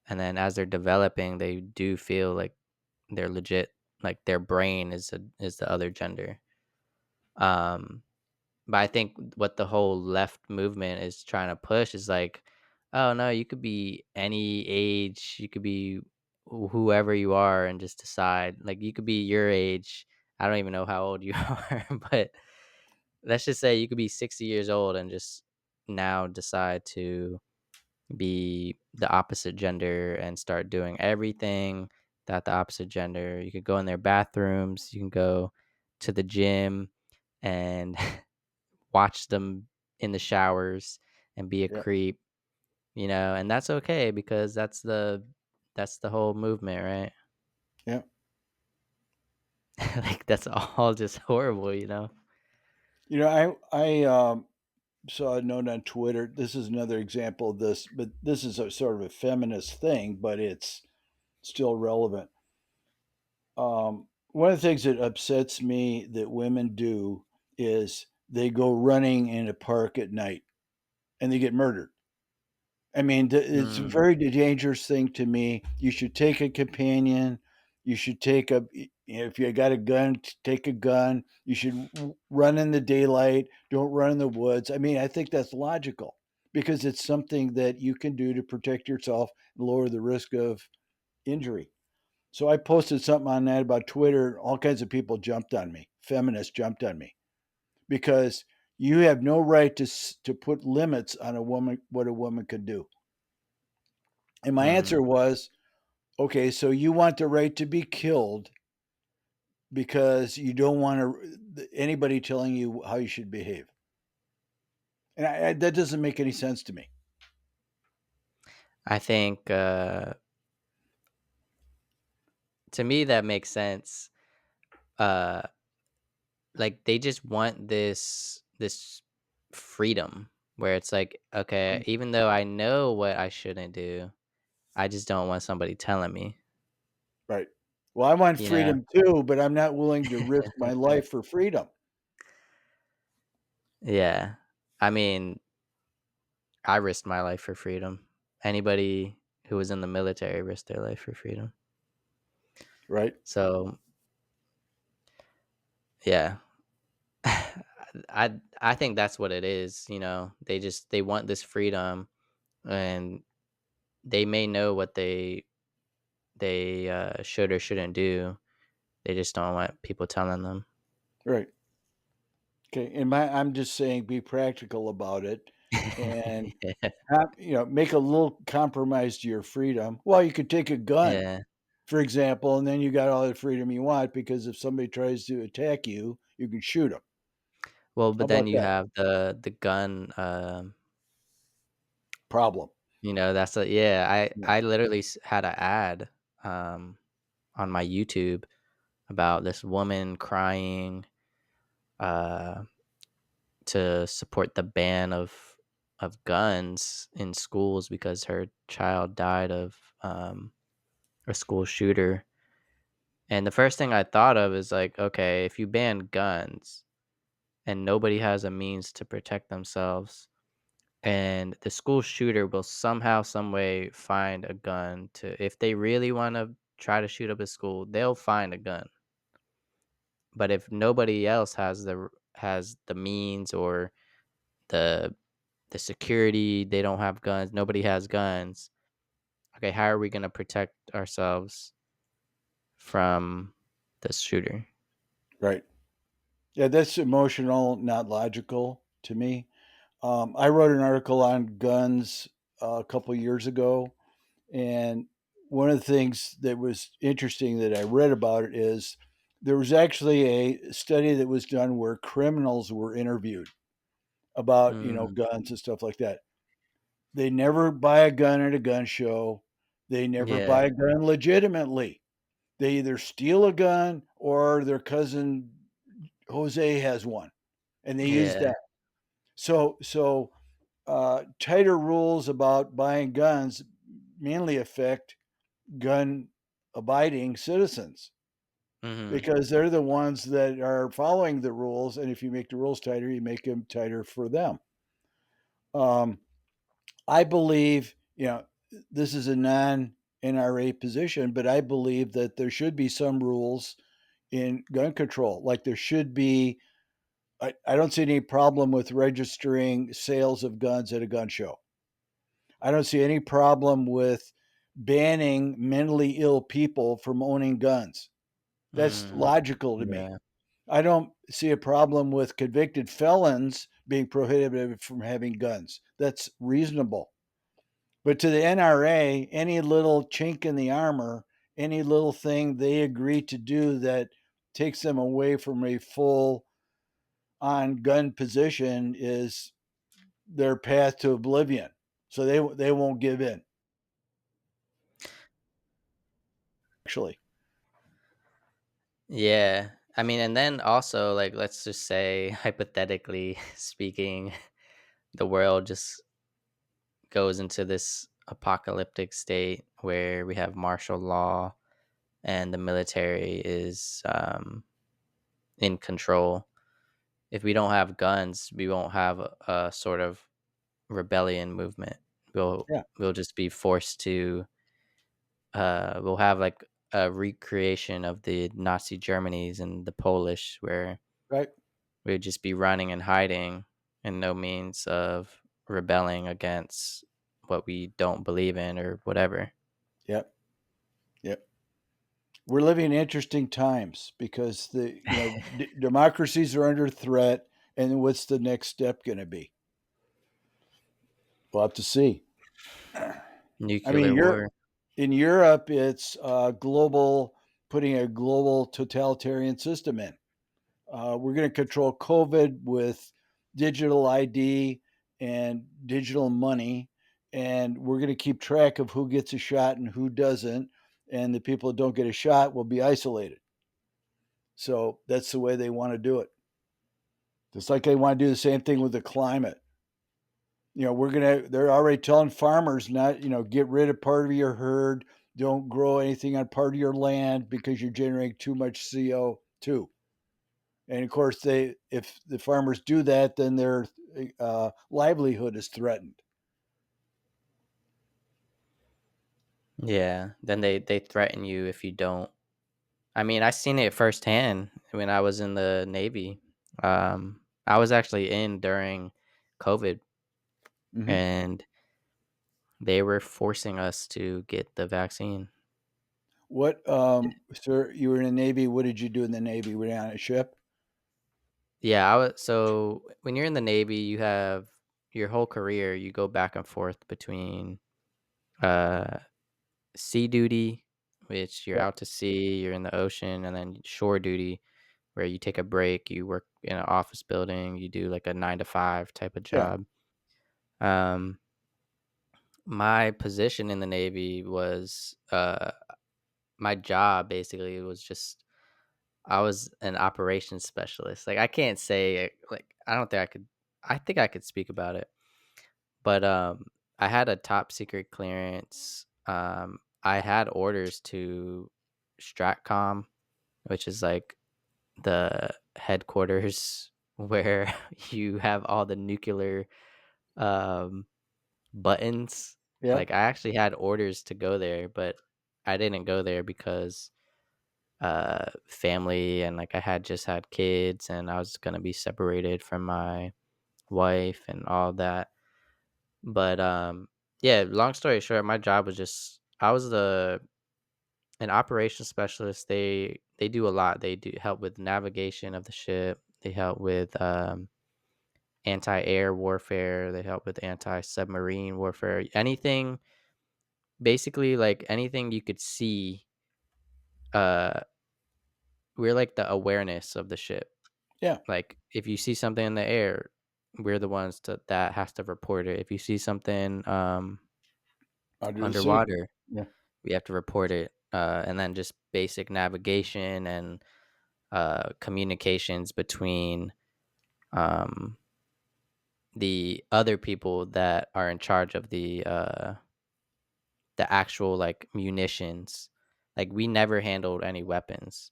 and then as they're developing, they do feel like they're legit, like their brain is the other gender. Um, but I think what the whole left movement is trying to push is like, oh no, you could be any age, you could be whoever you are, and just decide. Like you could be your age. I don't even know how old you are, but let's just say you could be 60 years old and just now decide to be the opposite gender and start doing everything that the opposite gender. You could go in their bathrooms, you can go to the gym and watch them in the showers and be a Yeah, creep, and that's okay because that's the whole movement, right? yeah. Like that's all just horrible. I saw a note on Twitter. This is another example of this, but this is a sort of a feminist thing, but it's still relevant. One of the things that upsets me that women do is they go running in a park at night and they get murdered. I mean, it's a Mm, very dangerous thing to me. You should take a companion. You should take if you got a gun, take a gun. You should run in the daylight. Don't run in the woods. I mean, I think that's logical because it's something that you can do to protect yourself and lower the risk of injury. So I posted something on that about Twitter. All kinds of people jumped on me. Feminists jumped on me because you have no right to put limits on a woman what a woman could do. And my answer mm. was, okay, so you want the right to be killed because you don't want anybody telling you how you should behave. And that doesn't make any sense to me. I think to me that makes sense. Uh like they just want this freedom where it's like, okay, even though I know what I shouldn't do, I just don't want somebody telling me, Right. Well, I want you know? freedom too, but I'm not willing to risk my life for freedom. Yeah. I mean, I risked my life for freedom. Anybody who was in the military risked their life for freedom. Right. So, yeah. I think that's what it is. They want this freedom, and they may know what they should or shouldn't do. They just don't want people telling them. Right. Okay. And I'm just saying, be practical about it, and Yeah. make a little compromise to your freedom. Well, you could take a gun, Yeah. for example, and then you got all the freedom you want because if somebody tries to attack you, you can shoot them. Well, How but then about you that? have the gun. Problem. That's a yeah. I Yeah. I literally had an ad um on my YouTube about this woman crying uh to support the ban of guns in schools because her child died of a school shooter. And the first thing I thought of is like, okay, if you ban guns and nobody has a means to protect themselves, and the school shooter will somehow, some way find a gun to, if they really want to try to shoot up a school, they'll find a gun. But if nobody else has the means or the the security, they don't have guns, nobody has guns. Okay, how are we gonna protect ourselves from the shooter? Right. Yeah, that's emotional, not logical to me. I wrote an article on guns a couple years ago, and one of the things that was interesting that I read about it is there was actually a study that was done where criminals were interviewed about Mm, guns and stuff like that. They never buy a gun at a gun show. They never yeah, buy a gun legitimately. They either steal a gun or their cousin Jose has one, and they use yeah, that. So tighter rules about buying guns mainly affect gun abiding citizens. Mhm. because they're the ones that are following the rules. And if you make the rules tighter, you make them tighter for them. Um, I believe, this is a non NRA position, but I believe that there should be some rules in gun control. Like there should be, I don't see any problem with registering sales of guns at a gun show. I don't see any problem with banning mentally ill people from owning guns. That's Mm. logical to me. Yeah. I don't see a problem with convicted felons being prohibited from having guns. That's reasonable. But to the NRA, any little chink in the armor, any little thing they agree to do that takes them away from a full on gun position is their path to oblivion. So they won't give in. Actually, Yeah. I mean, and then also, like, let's just say, hypothetically speaking, the world just goes into this apocalyptic state where we have martial law and the military is in control. If we don't have guns, we won't have a sort of rebellion movement. We'll yeah, we'll just be forced to we'll have like a recreation of the Nazi Germany's and the Polish where right, we'd just be running and hiding and no means of rebelling against what we don't believe in or whatever. yep, yep. We're living in interesting times because democracies are under threat, and what's the next step going to be? We'll have to see. I mean, Nuclear you're war. in Europe. It's global, putting a global totalitarian system in. We're going to control COVID with digital ID and digital money, and we're going to keep track of who gets a shot and who doesn't. And the people that don't get a shot will be isolated. So that's the way they want to do it. Just like they want to do the same thing with the climate. They're already telling farmers not, get rid of part of your herd, don't grow anything on part of your land because you're generating too much CO2. And of course, if the farmers do that, then their livelihood is threatened. Yeah. Then they threaten you if you don't. I mean, I seen it firsthand when I was in the Navy. I was actually in during COVID Hmm. and they were forcing us to get the vaccine. What, sir? You were in the Navy. What did you do in the Navy? Were you on a ship? Yeah, I was so when you're in the Navy, you have your whole career, you go back and forth between uh sea duty, which you're Yeah, out to sea, you're in the ocean, and then shore duty, where you take a break, you work in an office building, you do like a 9 to 5 type of yeah, job. Um, my position in the Navy was my job basically was just I was an operations specialist. Like I can't say like I don't think I could I think I could speak about it. But I had a top secret clearance. I had orders to Stratcom, which is like the headquarters where you have all the nuclear um buttons. yeah. Like I actually had orders to go there, but I didn't go there because family and like I had just had kids and I was going to be separated from my wife and all that. But yeah, long story short, my job was just I was the an operations specialist. They do a lot. They do help with navigation of the ship. They help with anti-air warfare. They help with anti-submarine warfare. Anything basically like anything you could see uh we're like the awareness of the ship. Yeah, Like if you see something in the air, we're the ones that has to report it. If you see something under the sea. underwater, Yeah, we have to report it. And then just basic navigation and communications between um, the other people that are in charge of the actual like munitions. Like we never handled any weapons.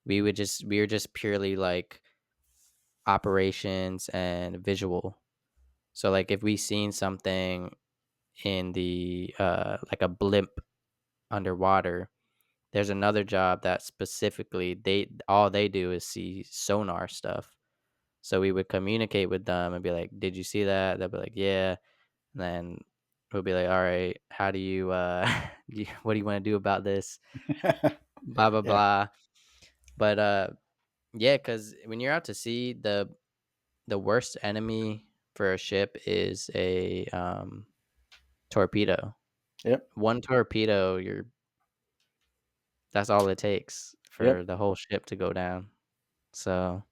We were just purely like operations and visual. So like if we seen something in the like a blimp underwater, there's another job that specifically they do is see sonar stuff. So we would communicate with them and be like, "Did you see that?" They'll be like, "Yeah." And then we'll be like, "All right, how do you what do you want to do about this?" Blah blah Yeah, blah. But yeah, because when you're out to sea, the worst enemy for a ship is a torpedo. yep, One torpedo, that's all it takes yep. for the whole ship to go down. So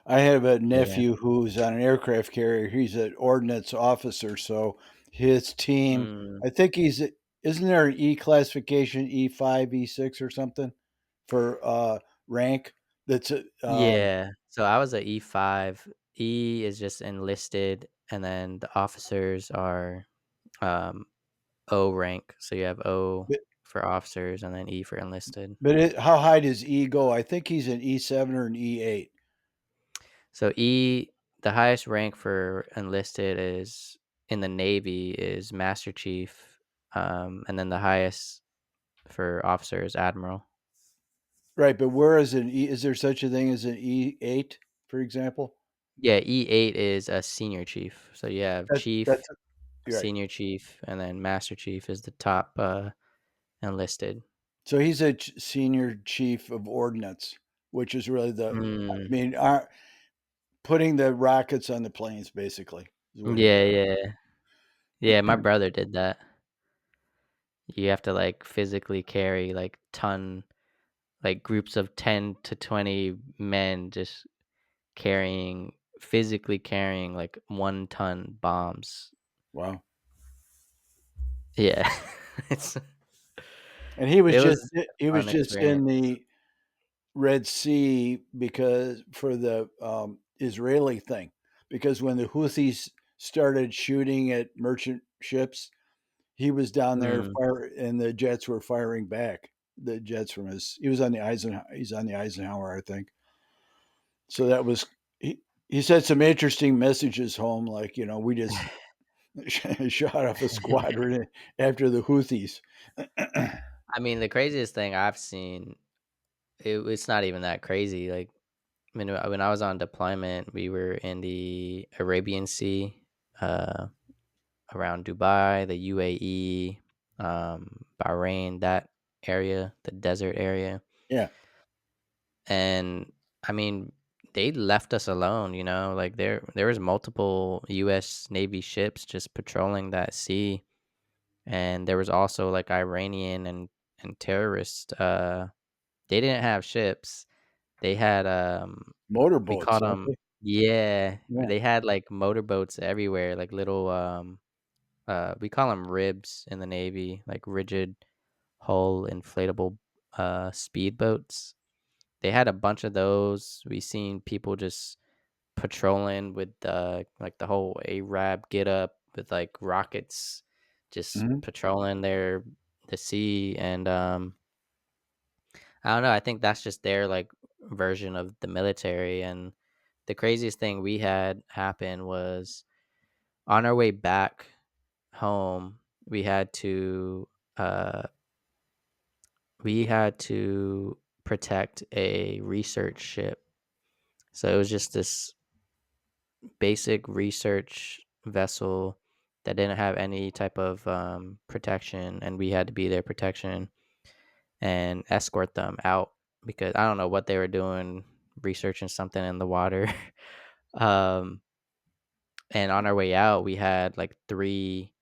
I have a yeah. nephew who's on an aircraft carrier. He's an ordnance officer, so his team, Mm, I think isn't there an E classification, E5, E6 or something for rank? That's yeah. So I was a E5. E is just enlisted, and then the officers are um O rank. So you have O but, for officers, and then E for enlisted. how high does E go? I think he's an E7 or an E8. So E, the highest rank for enlisted is in the Navy is Master Chief, and then the highest for officer is Admiral. Right, but where is an E? Is there such a thing as an E8, for example? Yeah, E8 is a senior chief. So you have That's chief, you're right. senior chief, and then master chief is the top enlisted. So he's a senior chief of ordnance, which is really I Mm. mean, putting the rockets on the planes, basically, is what he Yeah, does. yeah. Yeah, my brother did that. You have to like physically carry like like groups of 10 to 20 men just physically carrying like 1 ton bombs. Wow. Yeah. it's And it was he a was fun just in experience. the Red Sea because for the Israeli thing, because when the Houthis started shooting at merchant ships, he was down there Mm. and the jets were firing back. The jets from he was on the Eisenhower. He's on the Eisenhower, I think. So that was he said some interesting messages home, like we just shot off a squadron after the Houthis. I mean, the craziest thing I've seen, it's not even that crazy. Like when I was on deployment, we were in the Arabian Sea, uh, around Dubai, the UAE, Bahrain, that area, the desert area, Yeah. and I mean, they left us alone. Like there was multiple U.S. Navy ships just patrolling that sea, and there was also like Iranian and terrorist. They didn't have ships. They had we Motorboats, called don't them, they? yeah, Yeah. they had like motorboats everywhere, like little we call them ribs in the Navy, like rigid hull inflatable speedboats. They had a bunch of those. We seen people just patrolling with like the whole Arab get up with like rockets, just Mhm. patrolling the sea. And I don't know, I think that's just their like version of the military. And the craziest thing we had happen was on our way back home, we had to uh protect a research ship. So it was just this basic research vessel that didn't have any type of protection, and we had to be their protection and escort them out because I don't know what they were doing, researching something in the water. um, and on our way out, we had like three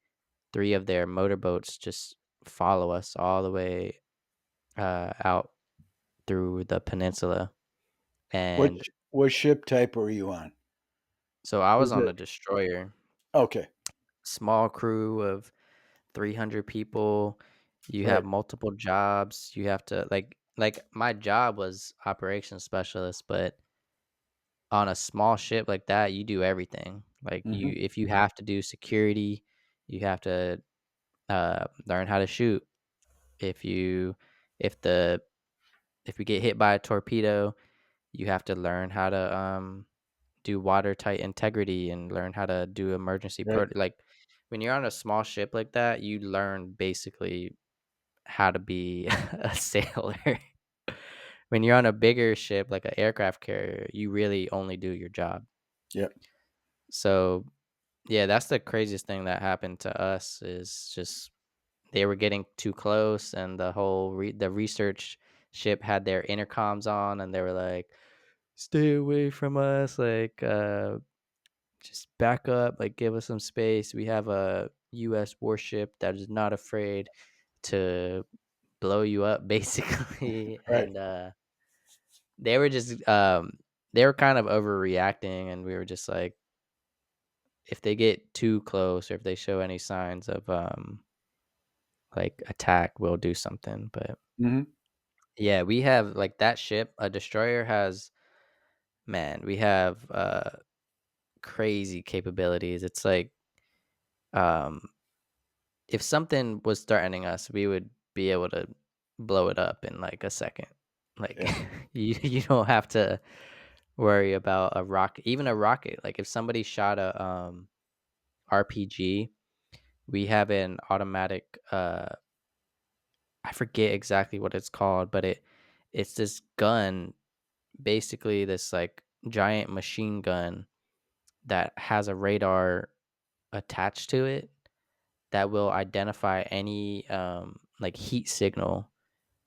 of their motorboats just follow us all the way out through the peninsula. And What ship type were you on? so I was Was on it a destroyer, okay? small crew of 300 people. You have Right. multiple jobs. You have to like my job was operations specialist, but on a small ship like that, you do everything. Like Hmm. if you have to do security, you have to learn how to shoot. If you if the if we get hit by a torpedo, you have to learn how to do watertight integrity and learn how to do emergency Right. like when you're on a small ship like that, you learn basically how to be a sailor. When you're on a bigger ship like an aircraft carrier, you really only do your job. Yep. So yeah, that's the craziest thing that happened to us is just they were getting too close, and the research ship had their intercoms on, and they were like, "Stay away from us, like just back up, like give us some space. We have a U.S. warship that is not afraid to blow you up, basically." Right. And they were just they were kind of overreacting, and we were just like, if they get too close or if they show any signs of like attack, we'll do something. But Hmm. yeah, we have like that ship, a destroyer has, man, we have crazy capabilities. It's like um if something was threatening us, we would be able to blow it up in like a second. Like Yeah. you don't have to worry about a rocket, even a rocket. Like if somebody shot a RPG, we have an automatic I forget exactly what it's called, but it's this gun, basically this like giant machine gun that has a radar attached to it that will identify any like heat signal,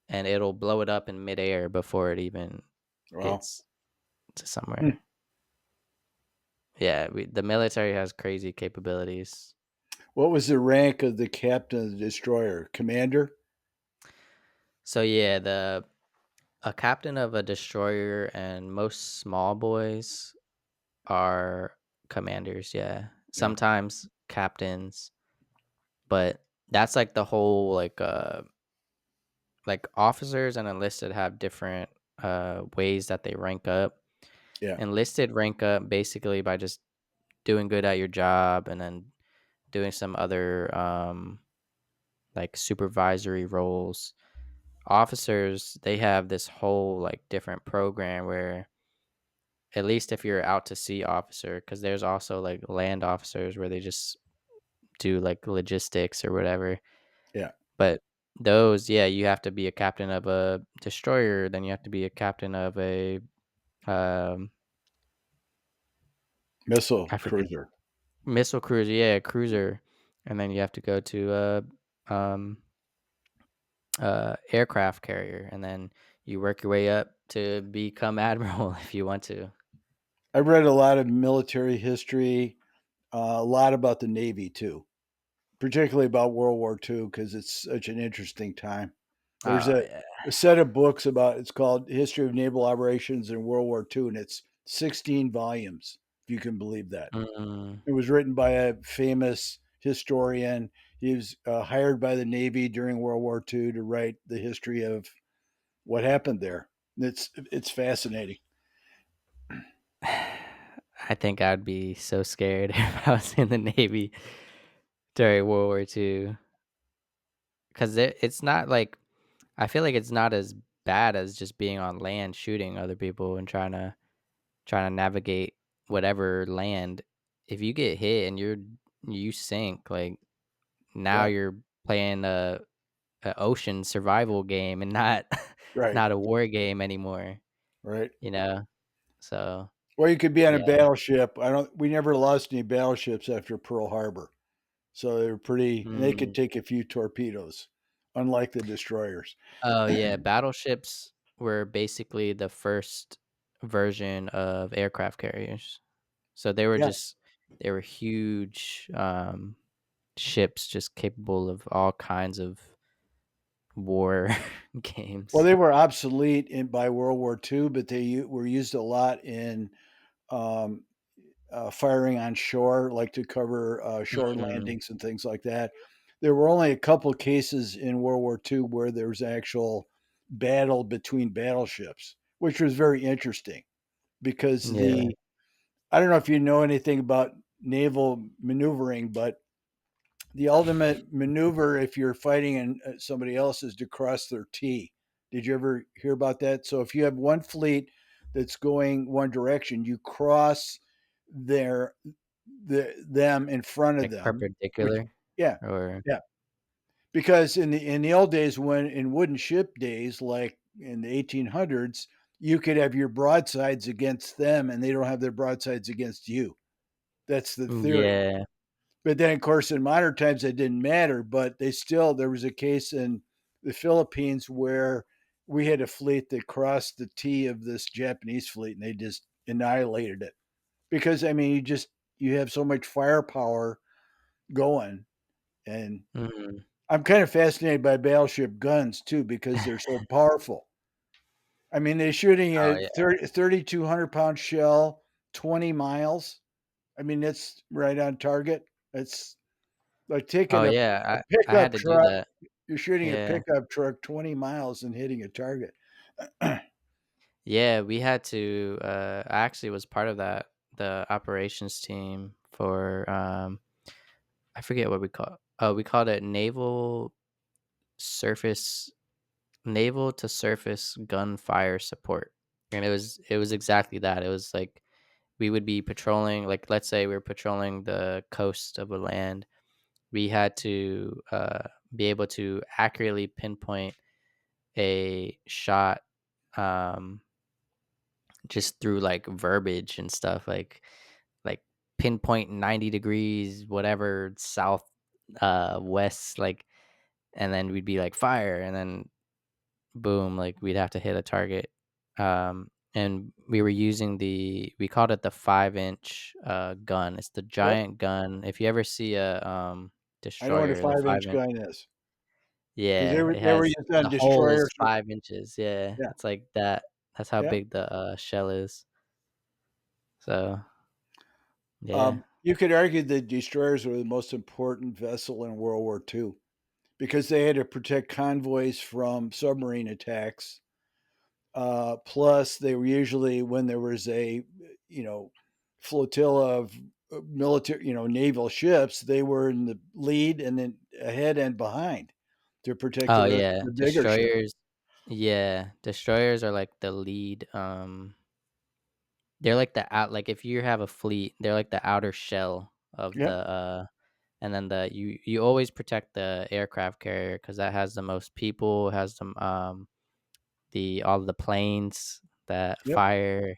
and it'll blow it up in midair before it even Wow. gets to Hmm. somewhere. Yeah, the military has crazy capabilities. What was the rank of the captain of the destroyer? Commander? So yeah, the a captain of a destroyer and most small boys are commanders, yeah. Yeah. Sometimes captains, but that's like the whole like officers and enlisted have different ways that they rank up. Yeah. Enlisted rank up basically by just doing good at your job and then doing some other like supervisory roles. Officers, they have this whole like different program where at least if you're out to sea officer, because there's also like land officers where they just do like logistics or whatever. Yeah. But those, yeah, you have to be a captain of a destroyer, then you have to be a captain of a um Missile I forget, cruiser. missile cruiser, yeah, cruiser, and then you have to go to a aircraft carrier, and then you work your way up to become admiral if you want to. I read a lot of military history, a lot about the Navy too, particularly about World War II because it's such an interesting time. There's Oh yeah. a set of books about it's called History of Naval Operations in World War II, and it's 16 volumes, if you can believe that. Mm. It was written by a famous historian. He was hired by the Navy during World War II to write the history of what happened there. It's fascinating. I think I'd be so scared if I was in the Navy during World War II, because it's not like, I feel like it's not as bad as just being on land shooting other people and trying to navigate whatever land. If you get hit and you sink, like now Yeah, you're playing a ocean survival game and not right, not a war game anymore, right. you know? So, Well, you could be on a yeah. battleship. I don't. We never lost any battleships after Pearl Harbor, so they were pretty, and they could Mm. take a few torpedoes, unlike the destroyers. Oh, yeah, battleships were basically the first version of aircraft carriers. So Yeah. they were huge, ships just capable of all kinds of war Well, games. they were obsolete by World War II, but were used a lot in um, firing on shore, like to cover shore Mhm. landings and things like that. There were only a couple cases in World War II where there was actual battle between battleships, which was very interesting because Yeah. I don't know if you know anything about naval maneuvering, but the ultimate maneuver if you're fighting and somebody else is to cross their T. Did you ever hear about that? So if you have one fleet that's going one direction, you cross their them in front of Like them, which perpendicular yeah, or yeah. Because in the old days, when in wooden ship days, like in the 1800s, you could have your broadsides against them, and they don't have their broadsides against you. That's the theory. yeah. But then, of course, in modern times, it didn't matter. But they still there was a case in the Philippines where we had a fleet that crossed the T of this Japanese fleet, and they just annihilated it. Because I mean, you have so much firepower going, and Mhm. I'm kind of fascinated by battleship guns too because they're so powerful. I mean, they're shooting Oh, a yeah. 3,200 pound shell 20 miles. I mean, that's right on target. It's like Oh, taking a yeah, I had pickup to do truck. that. You're shooting a Yeah. pickup truck 20 miles and hitting a target. Yeah, we had to, I actually was part of that, the operations team for, I forget what we call oh, we called it surface naval to surface gunfire support, and it was exactly that. It was like we would be patrolling, like, let's say we were patrolling the coast of a land. We had to, be able to accurately pinpoint a shot, um, just through, like, verbiage and stuff, like, pinpoint 90 degrees, whatever, south, west, like, and then we'd be like, "Fire," and then boom, like, we'd have to hit a target. And we were using we called it the 5-inch, gun. It's the Yep. giant gun. If you ever see a, I know what a destroyer, the 5 inch 5-inch. gun is because Yeah, it they were has used on the hole destroyers. is 5 inches, yeah, Yeah. it's like that. That's how Yeah. big the, shell is. So, yeah. You could argue that destroyers were the most important vessel in World War II because they had to protect convoys from submarine attacks. Plus, they were usually when there was a you know flotilla of military naval ships, they were in the lead and then ahead and behind to protect the Oh, rest of yeah, the bigger ships. destroyers. Yeah, destroyers are like the lead, they're like like, if you have a fleet, they're like the outer shell of Yeah, and then you always protect the aircraft carrier because that has the most people, has the all of the planes that yep. fire,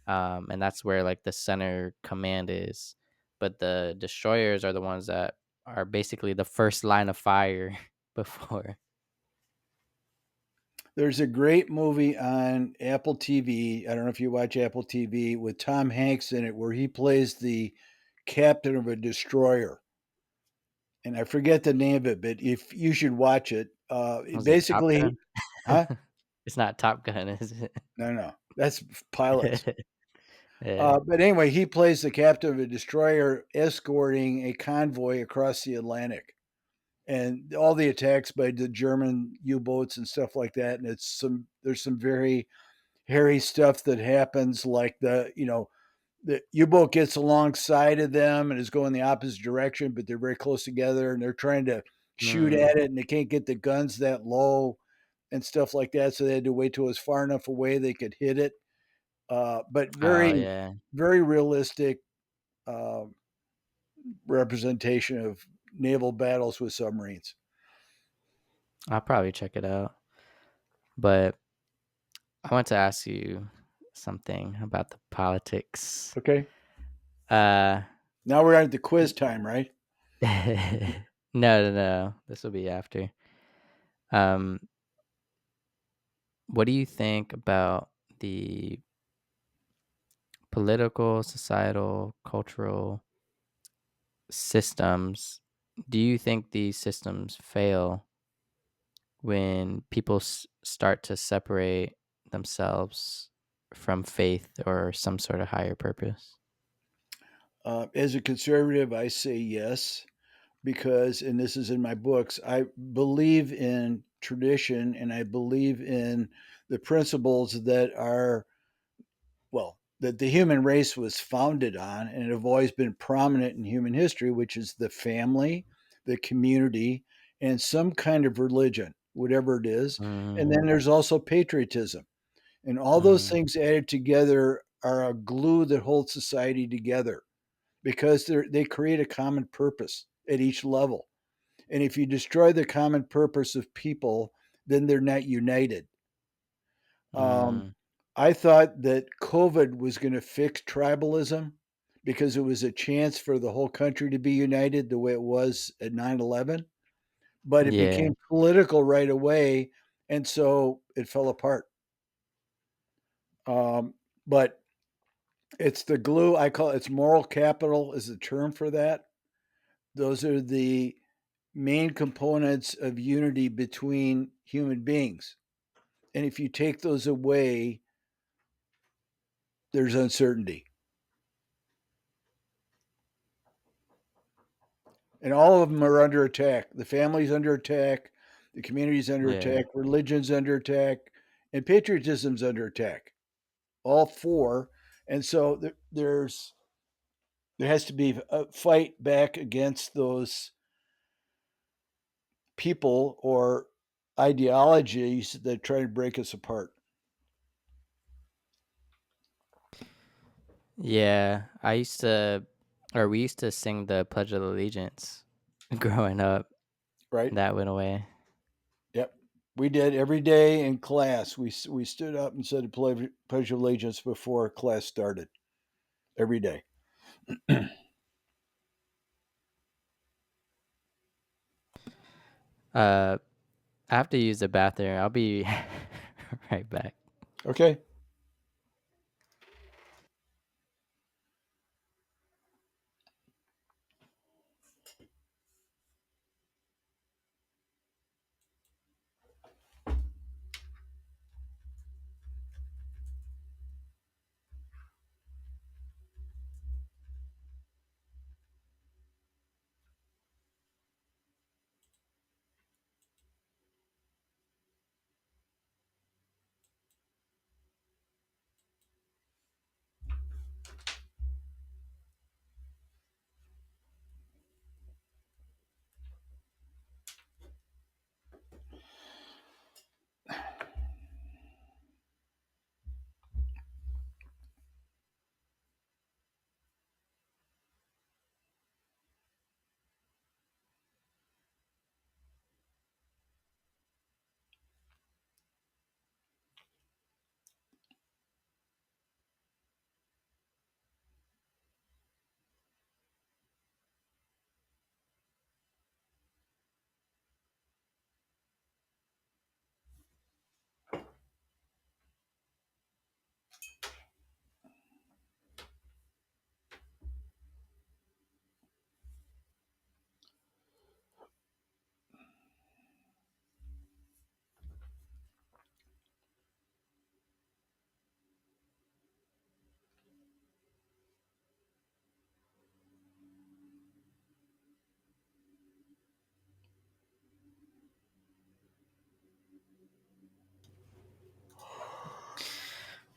and that's where, like, the center command is. But the destroyers are the ones that are basically the first line of fire before. There's a great movie on Apple TV. I don't know if you watch Apple TV with Tom Hanks in it, where he plays the captain of a destroyer, and I forget the name of it, but if you should watch it, Was it Top basically, Gun? huh? It's not Top Gun, is No, no, that's pilots. it? Yeah. But anyway, he plays the captain of a destroyer escorting a convoy across the Atlantic, and all the attacks by the German U-boats and stuff like that. And there's some very hairy stuff that happens, like the U-boat gets alongside of them and is going the opposite direction, but they're very close together and they're trying to shoot Mm. at it and they can't get the guns that low and stuff like that. So they had to wait till it was far enough away they could hit it. But Oh, very, yeah. very realistic uh, representation of naval battles with submarines. I'll probably check it out. But I want to ask you something about the politics. Okay. Uh, Now we're at the quiz time, right? no, no, no. This will be after. Um, what do you think about the political, societal, cultural systems? Do you think these systems fail when people start to separate themselves from faith or some sort of higher purpose? As a conservative, I say yes because, and this is in my books, I believe in tradition and I believe in the principles that are, well, that the human race was founded on and have always been prominent in human history, which is the family, the community, and some kind of religion. whatever it is. And Mm, then there's also patriotism. And all those mm, things added together are a glue that holds society together because they create a common purpose at each level. And if you destroy the common purpose of people, then they're not united. Um, mm. I thought that COVID was going to fix tribalism because it was a chance for the whole country to be united the way it was at 9/11, but it Yeah. became political right away. And so it fell apart. But it's the glue. I call it's moral capital is the term for that. Those are the main components of unity between human beings. And if you take those away, there's uncertainty. And all of them are under attack. The family's under attack, the community's under Yeah. attack, religion's under attack, and patriotism's under attack. All four. And so there has to be a fight back against those people or ideologies that try to break us apart. Yeah. We used to sing the Pledge of Allegiance growing up. Right? That went away. Yep. We did every day in class. We stood up and said the pledge of allegiance before class started every day. Uh, I have to use the bathroom. I'll be right back. Okay.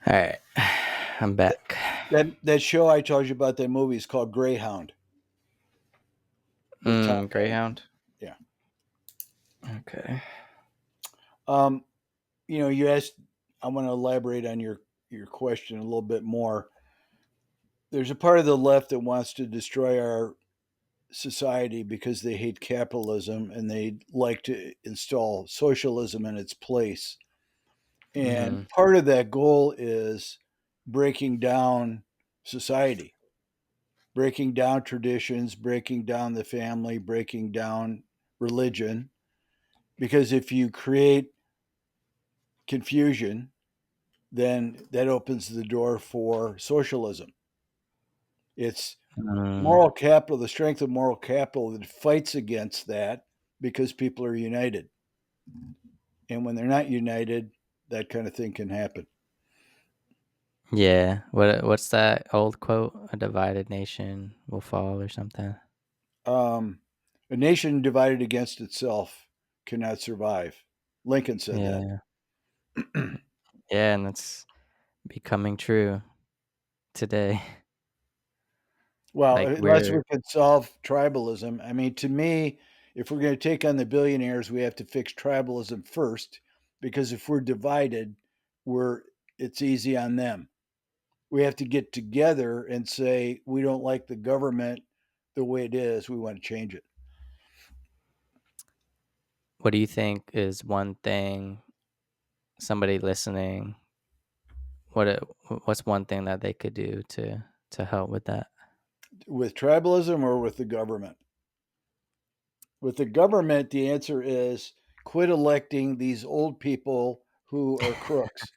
All right. I'm back. That show I told you about, that movie, is called Greyhound with Tom Hanks. Greyhound. Yeah. Okay. Um, you asked. I want to elaborate on your question a little bit more. There's a part of the left that wants to destroy our society because they hate capitalism and they like to install socialism in its place. And Mm-hmm. part of that goal is breaking down society, breaking down traditions, breaking down the family, breaking down religion. Because if you create confusion, then that opens the door for socialism. It's Mm, moral capital, the strength of moral capital that fights against that because people are united. And when they're not united, that kind of thing can happen. yeah. What's that old quote? A divided nation will fall or something. Um, a nation divided against itself cannot survive. Lincoln said that. Yeah. Yeah, and that's becoming true today. Well, Like unless we we're can solve tribalism, I mean, to me, If we're going to take on the billionaires, we have to fix tribalism first, because if we're divided, we're it's easy on them. We have to get together and say we don't like the government the way it is. We want to change it. What do you think is one thing somebody listening, what it, what's one thing that they could do to help with that? With tribalism or with the government? With the government, the answer is quit electing these old people who are crooks.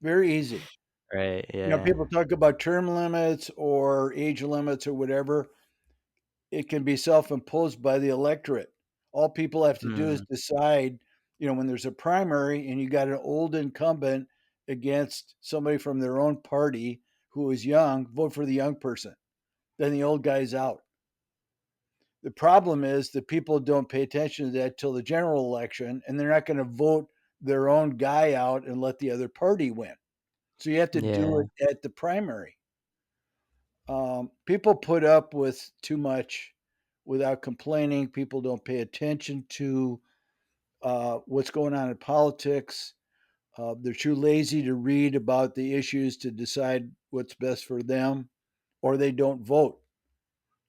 Very easy. Right, You know, yeah. people talk about term limits or age limits or whatever. It can be self-imposed by the electorate. All people have to do is Mm, decide, when there's a primary and you got an old incumbent against somebody from their own party who is young, vote for the young person. Then the old guy's out. The problem is that people don't pay attention to that till the general election, and they're not going to vote their own guy out and let the other party win. So you have to do yeah. it at the primary. People put up with too much without complaining. People don't pay attention to what's going on in politics. They're too lazy to read about the issues to decide what's best for them, or they don't vote.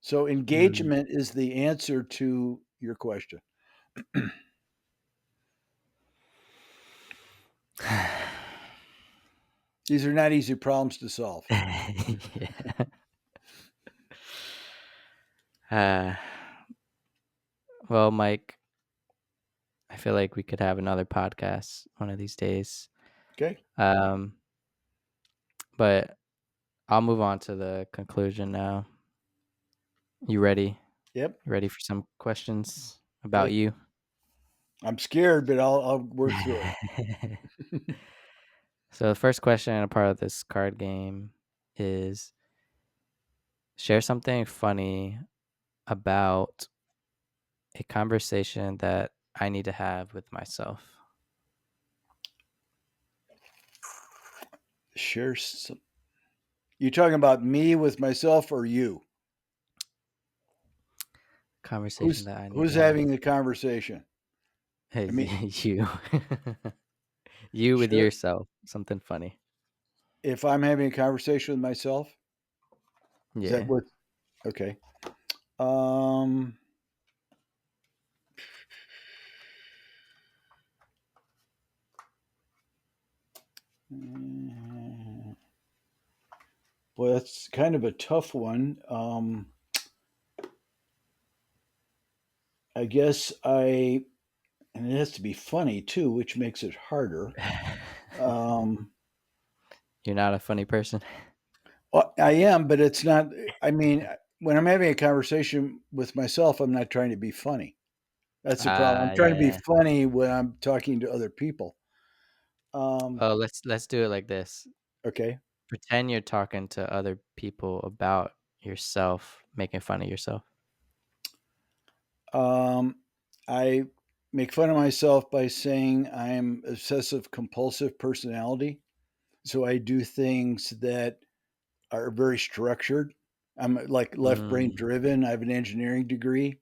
So Mm. engagement is the answer to your question. These are not easy problems to solve. Yeah. Uh, well, Mike, I feel like we could have another podcast one of these days. Okay. Um, but I'll move on to the conclusion now. You ready? Yep. You ready for some questions about Hey, you? I'm scared, but I'll work through it. So the first question and a part of this card game is share something funny about a conversation that I need to have with myself. Share some. You talking about me with myself or you? Conversation Who's that I need to who's have. having the conversation? I mean, You. You with sure. yourself. Something funny. If I'm having a conversation with myself, is that Yeah. what? Okay. Um. Well, that's kind of a tough one. I guess and it has to be funny too, which makes it harder. Um, You're not a funny person. well, I am, but it's not. I mean, when I'm having a conversation with myself, I'm not trying to be funny. That's the problem. I'm trying to be Yeah. funny when I'm talking to other people. Um, Oh, let's do it like this. okay. Pretend you're talking to other people about yourself, making fun of yourself. Um, I make fun of myself by saying I'm obsessive compulsive personality. So I do things that are very structured. I'm like left brain Mm, driven. I have an engineering degree.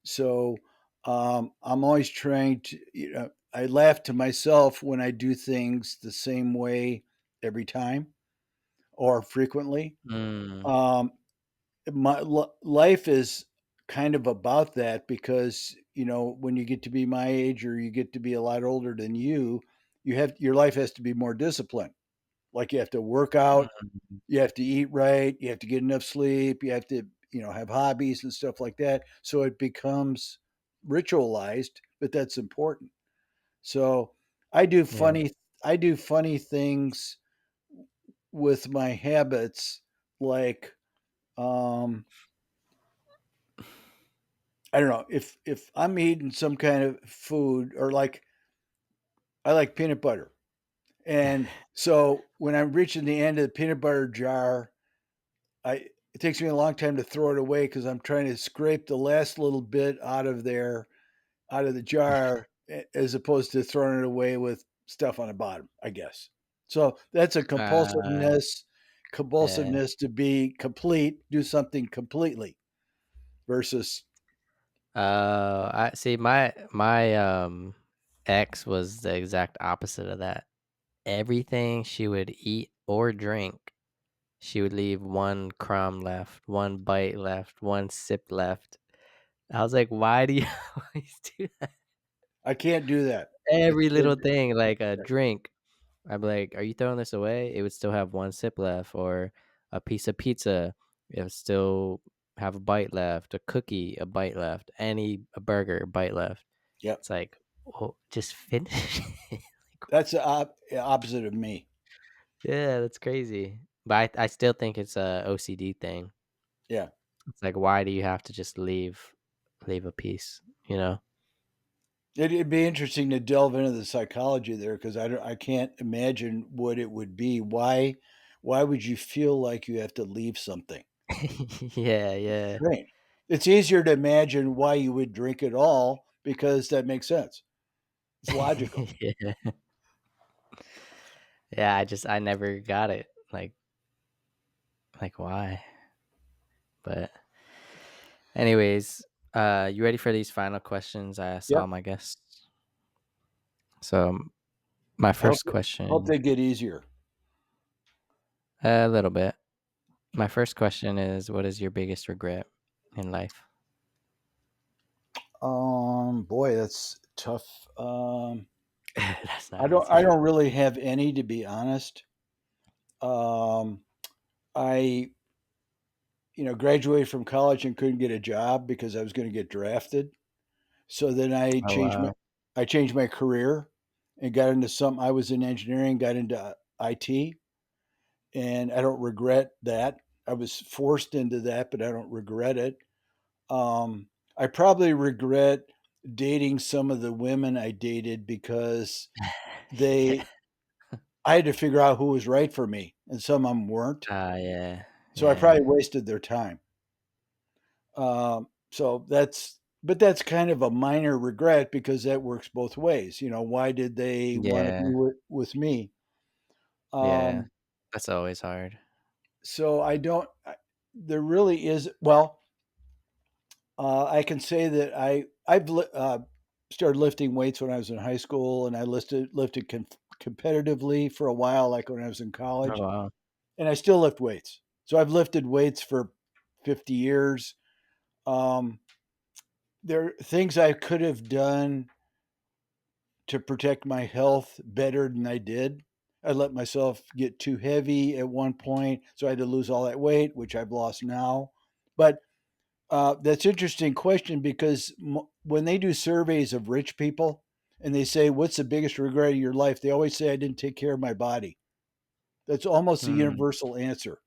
So I'm always trying to, I laugh to myself when I do things the same way every time or frequently. mm, Um, life is kind of about that because, when you get to be my age or you get to be a lot older than you have your life has to be more disciplined. Like you have to work out, mm, you have to eat right, you have to get enough sleep, you have to, have hobbies and stuff like that. So it becomes ritualized, but that's important. So I do yeah. funny I do funny things with my habits, like um I don't know, if I'm eating some kind of food, or like I like peanut butter. And so when I'm reaching the end of the peanut butter jar, I it takes me a long time to throw it away because I'm trying to scrape the last little bit out of there, out of the jar, as opposed to throwing it away with stuff on the bottom, I guess. So that's a Uh, yeah. compulsiveness to be complete, do something completely versus I see my ex was the exact opposite of that. Everything she would eat or drink, she would leave one crumb left, one bite left, one sip left. I was like, "Why do you always do that?" I can't do that. I Every can't little do thing, like a that. drink, I'd be like, "Are you throwing this away?" It would still have one sip left, or a piece of pizza, it would still have a bite left, a cookie, a bite left, a burger, a bite left. Yep. It's like, "Well, just finish it." Like, That's the opposite of me. yeah, that's crazy. But I still think it's a OCD thing. Yeah. It's like, why do you have to just leave a piece, you know? It'd be interesting to delve into the psychology there because I can't imagine what it would be. Why would you feel like you have to leave something? Yeah, yeah. Strange. It's easier to imagine why you would drink at all because that makes sense. It's logical. Yeah. Yeah, I never got it. Like why? But anyways, you ready for these final questions I asked Yep. all my guests? So my I first hope question, they get easier. a little bit. My first question is, what is your biggest regret in life? Boy, that's tough. That's I not don't easy. I don't really have any to be honest. Um, I graduated from college and couldn't get a job because I was going to get drafted. So then Oh wow. I changed my career and got into some. I was in engineering, got into IT, and I don't regret that. I was forced into that, but I don't regret it. I probably regret dating some of the women I dated because Yeah. they I had to figure out who was right for me, and some of them weren't. Yeah. So I Yeah. probably wasted their time. So that's kind of a minor regret because that works both ways. Why did they want to be Yeah. with me? Yeah. Um, That's always hard. so I don't. There really is. Well, I can say that I've started lifting weights when I was in high school, and I lifted competitively for a while, like when I was in Oh college, wow. and I still lift weights. So I've lifted weights for 50 years. Um, there are things I could have done to protect my health better than I did. I let myself get too heavy at one point, so I had to lose all that weight, which I've lost now. But that's an interesting question because when they do surveys of rich people and they say, "What's the biggest regret of your life?" They always say, "I didn't take care of my body." That's almost a Mm. universal answer,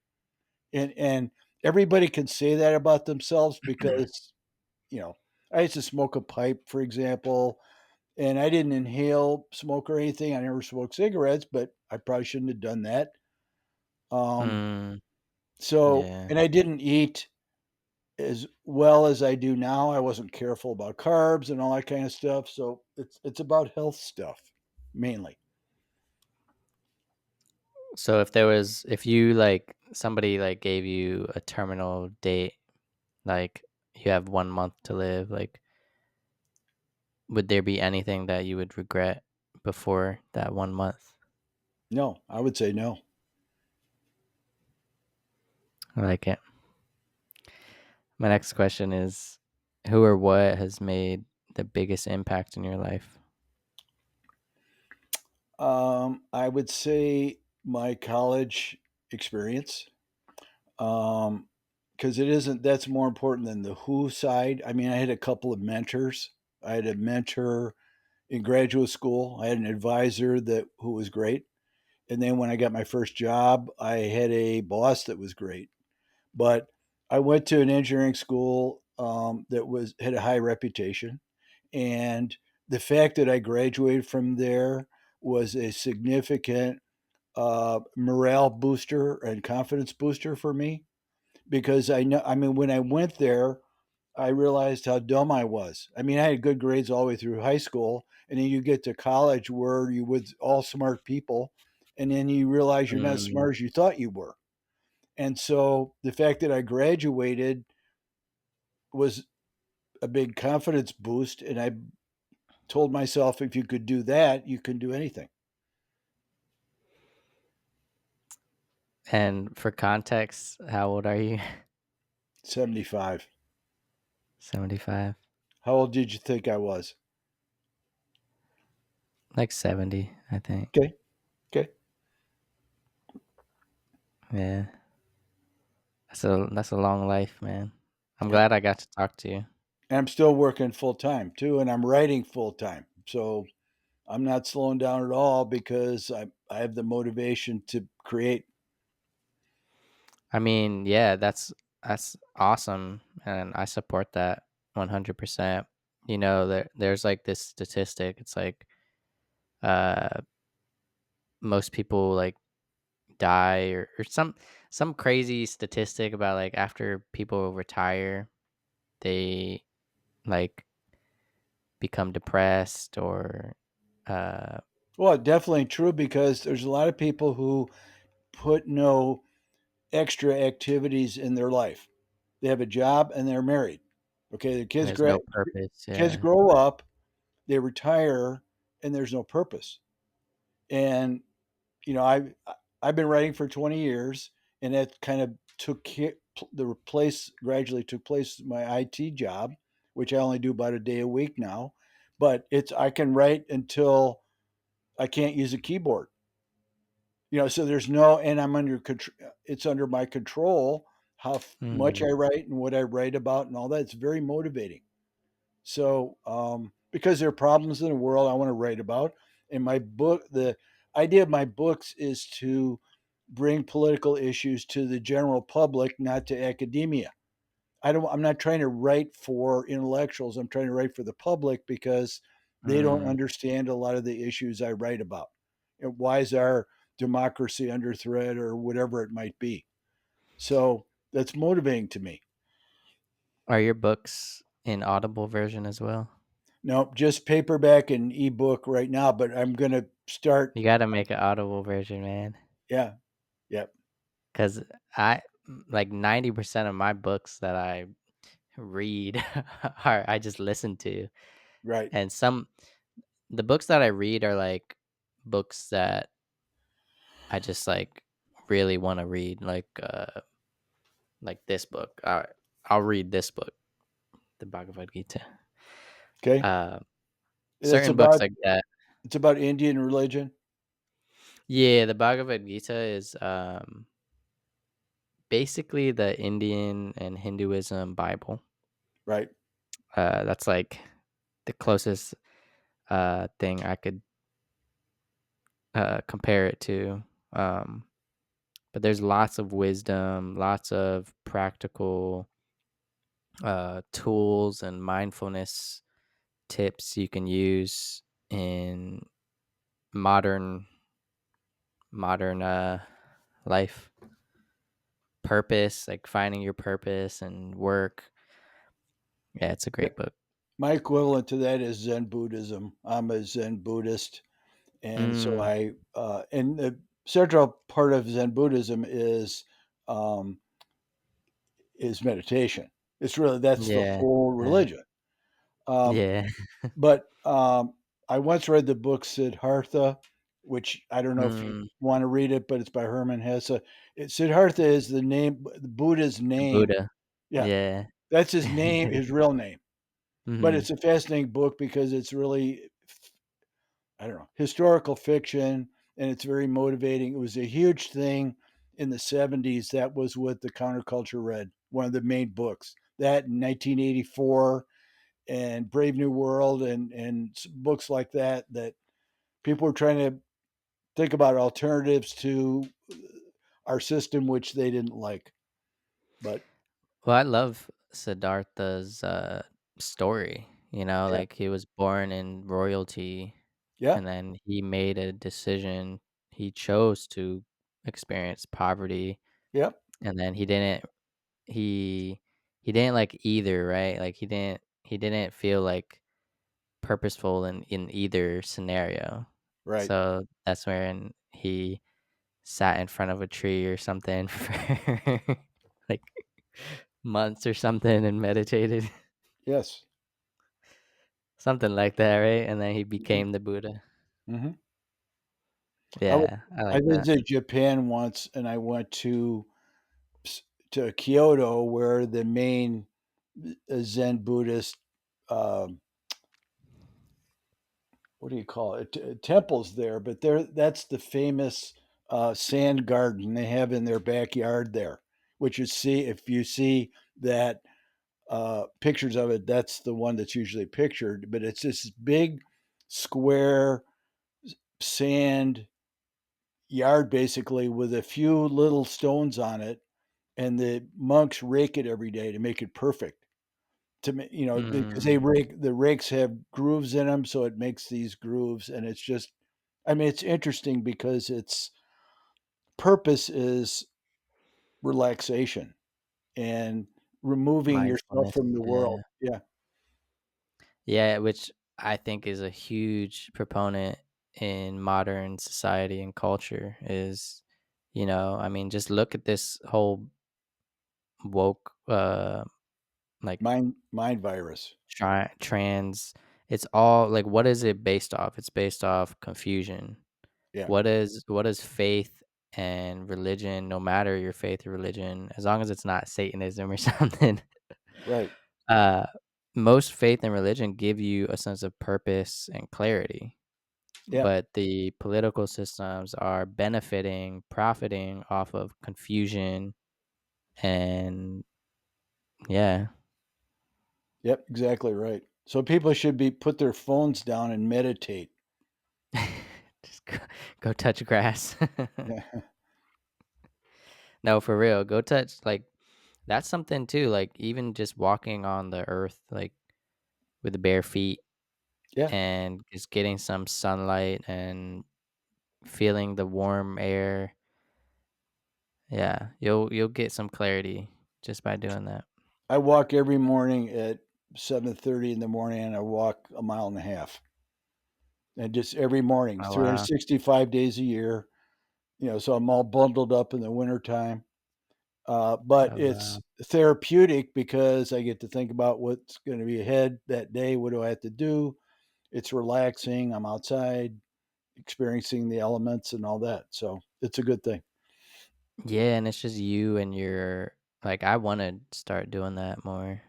and everybody can say that about themselves because you know I used to smoke a pipe, for example, and I didn't inhale smoke or anything. I never smoked cigarettes, but I probably shouldn't have done that. Um, Mm. Yeah. and I didn't eat as well as I do now. I wasn't careful about carbs and all that kind of stuff. So it's about health stuff mainly. So if you somebody like gave you a terminal date, like you have 1 month to live, like would there be anything that you would regret before that 1 month? No, I would say no. I like it. My next question is, who or what has made the biggest impact in your life? I would say my college experience. Because it isn't that's more important than the who side. I mean, I had a couple of mentors. I had a mentor in graduate school. I had an advisor that who was great. And then when I got my first job, I had a boss that was great. But I went to an engineering school that was had a high reputation, and the fact that I graduated from there was a significant morale booster and confidence booster for me because I know. I mean, when I went there, I realized how dumb I was. I mean, I had good grades all the way through high school, and then you get to college where you with all smart people, and then you realize you're not as Mm, smart as you thought you were. And so the fact that I graduated was a big confidence boost, and I told myself if you could do that, you can do anything. And for context, how old are you? 75. 75. How old did you think I was? Like 70, I think. Okay. Okay. Yeah. That's a long life, man. I'm Yep. glad I got to talk to you. And I'm still working full time too, and I'm writing full time. So I'm not slowing down at all because I have the motivation to create. I mean, yeah, that's awesome, and I support that 100%. There's like this statistic. It's like uh most people like die or some crazy statistic about like after people retire, they like become depressed or uh Well, definitely true because there's a lot of people who put no extra activities in their life. They have a job and they're married. Okay, the and kids there's no purpose. kids Yeah. grow up, they retire, and there's no purpose. And you know, I've been writing for 20 years, and that kind of the place gradually took place my IT job, which I only do about a day a week now. But it's I can write until I can't use a keyboard. You know, so there's no, and I'm under control. It's under my control how much Mhm. I write and what I write about and all that. It's very motivating. So, because there are problems in the world I want to write about, and the idea of my books is to bring political issues to the general public, not to academia. I'm not trying to write for intellectuals. I'm trying to write for the public because they don't Mm. understand a lot of the issues I write about. And why is our democracy under threat or whatever it might be? So that's motivating to me. Are your books in Audible version as well? Nope, just paperback and ebook right now, but I'm gonna start. You gotta make an Audible version, man. Yeah, yeah, 'Cause like 90% of my books that I read I just listen to, right. and the books that I read are, like, books that I just, like, really wanna read, like this book. I'll read this book, the Bhagavad Gita. Okay, Uh, it's Certain books about like that. it's about Indian religion, Yeah, the Bhagavad Gita is, basically the Indian and Hinduism Bible. right? That's, like, the closest, thing I could, compare it to, um, but there's lots of wisdom, lots of practical, tools and mindfulness tips you can use in modern modern life. Purpose, like finding your purpose and work. Yeah, it's a Yeah. great book. My equivalent to that is Zen Buddhism. I'm a Zen Buddhist, and so Mm, and the central part of Zen Buddhism um, is meditation. It's really that's the yeah, whole yeah, religion. Um, yeah. but I once read the book Siddhartha, which I don't know if you Mm, want to read it, but it's by Hermann Hesse. Siddhartha is the name, Buddha's the name. Buddha. Yeah, Yeah. that's his name, his real name. But Mhm. it's a fascinating book because it's really, I don't know, historical fiction, and it's very motivating. It was a huge thing in the 70s. That was what the counterculture read, one of the main books. That in 1984 and Brave New World and books like that that people were trying to think about alternatives to our system, which they didn't like. But Well, I love Siddhartha's, story, yeah, like, he was born in royalty, yeah, and then he made a decision. He chose to experience poverty, yeah, and then he he didn't like either, right? Like, he didn't feel, like, purposeful in either scenario. right. So, that's when he sat in front of a tree or something for, like, months or something and meditated. Yes. Something like that, right? And then he Mhm. became the Buddha. Mhm. I w Yeah, I I like that. visited Japan once, and I went s to Kyoto where the main Zen Buddhist, um, what do you call it? Temples there, but that's the famous, sand garden they have in their backyard there, which you see if you see that, pictures of it, that's the one that's usually pictured, but it's this big square sand yard basically with a few little stones on it, and the monks rake it every day to make it perfect. To ma because they Mm, rake the rakes have grooves in them, so it makes these grooves, and it's just I mean, it's interesting because its purpose is relaxation and removing yourself mindfulness, from the world. yeah. Yeah, Yeah, which I think is a huge proponent in modern society and culture is, I mean, just look at this whole woke, like mind virus. trans. It's all like, what is it based off? It's based off confusion. Yeah, What is faith and religion? No matter your faith or religion, as long as it's not Satanism or something, right. uh, most faith and religion give you a sense of purpose and clarity. Yeah, But the political systems are profiting off of confusion and yeah. yep, exactly right. So people should be put their phones down and meditate. Just go touch grass. Yeah, No, for real, go touch like, that's something too, like, even just walking on the earth, like, with the bare feet yeah. and just getting some sunlight and feeling the warm air. Yeah, you'll get some clarity just by doing that. I walk every morning at 7:30 in the morning, and I walk a mile and a half. And just every morning, Oh, wow. 365 days a year, so I'm all bundled up in the wintertime. But Oh, it's wow. therapeutic because I get to think about what's going to be ahead that day. What do I have to do? It's relaxing. I'm outside experiencing the elements and all that. So it's a good thing. Yeah, and it's just you and your like, I wanna start doing that more.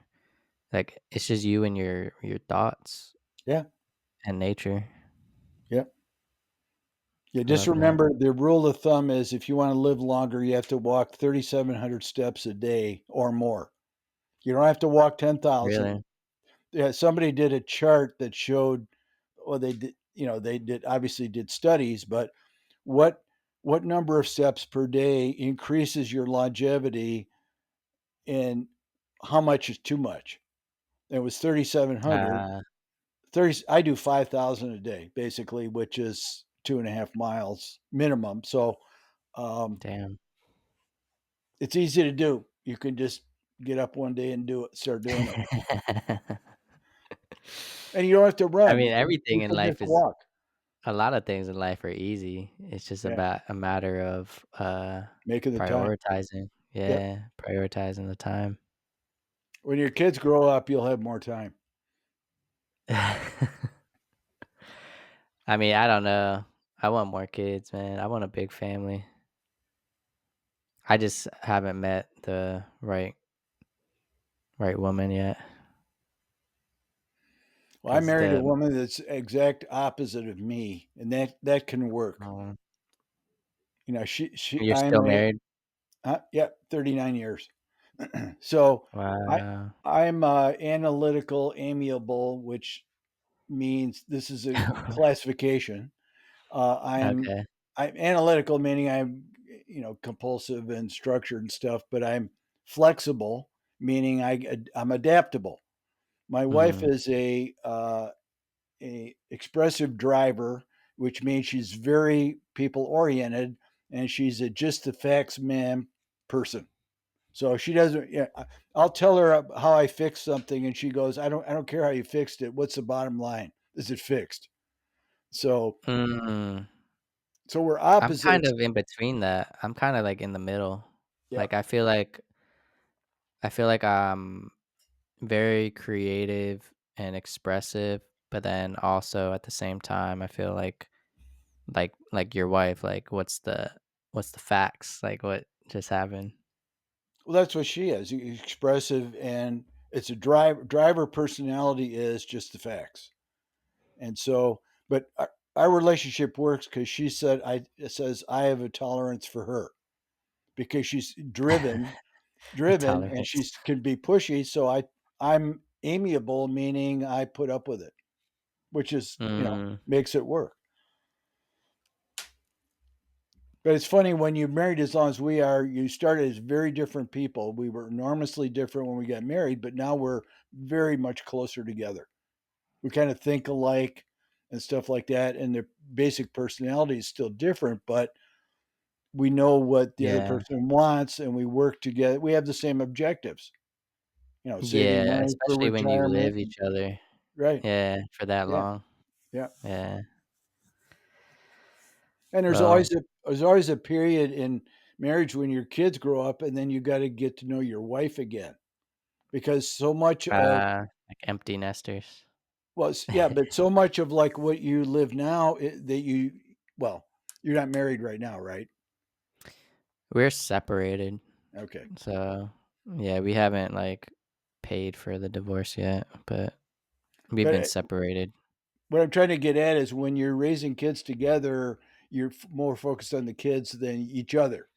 Like, it's just you and your thoughts Yeah. and nature. Yeah. Yeah. I Just love that. remember the rule of thumb is if you want to live longer, you have to walk 3,700 steps a day or more. You don't have to walk 10,000. Really? Yeah. Somebody did a chart that showed, well, they did obviously did studies, but what what number of steps per day increases your longevity and how much is too much? It was 3,700. Ah, 30 I do 5,000 a day basically, which is 2.5 miles minimum. So, um, damn. it's easy to do. You can just get up one day and do it, start doing it. And you don't have to I run. mean, You everything in can just life is walk. a lot of things in life are easy. It's just Yeah, about a matter of, making the time. prioritizing. Yep. Yeah, prioritizing the time. When your kids grow up, you'll have more time. I mean, I don't know. I want more kids, man. I want a big family. I just haven't met the right woman yet. Well, I Cause married a the woman that's exact opposite of me, and that can work. um, She you're I'm still a married? yeah, 39 years. So, I Wow. I'm, analytical, amiable, which means this is a classification. Uh, I'm Okay. I'm analytical, meaning I'm, compulsive and structured and stuff, but I'm flexible, meaning I'm adaptable. My wife Mhm. is a expressive driver, which means she's very people oriented, and she's a just the facts man person. So she doesn't. Yeah, I'll tell her how I fixed something, and she goes, "I don't care how you fixed it. What's the bottom line? Is it fixed?" So Mm. so we're I'm kind opposites. of in between that. I'm kinda, like, in the middle. Yeah, Like, I feel like very creative and expressive, but then also at the same time, I feel like your wife, like what's the facts? Like what just happened? Well, that's what she is, expressive, and it's a driver personality is just the facts. And so, but our relationship works because she said I it says I have a tolerance for her because she's driven, and Tolerance. she's can be pushy. So I'm amiable, meaning I put up with it, which is Mm, makes it work. But it's funny when you're married as long as we are, you started as very different people. We were enormously different when we got married, but now we're very much closer together. We kind of think alike and stuff like that. And their basic personality is still different, but we know what the other yeah. person wants and we work together. We have the same objectives, saving Yeah, money for especially when you retirement. live each other. Right. Yeah, for that Yeah. long. Yeah. Yeah. And Well, there's always a period in marriage when your kids grow up and then you got to get to know your wife again because so much of like empty nesters. yeah, but so much of like what you live now that well, you're not married right now, right? We're separated. Okay. So, yeah, we haven't like paid for the divorce yet, but we've But been separated. what I'm trying to get at is when you're raising kids together, you're more focused on the kids than each other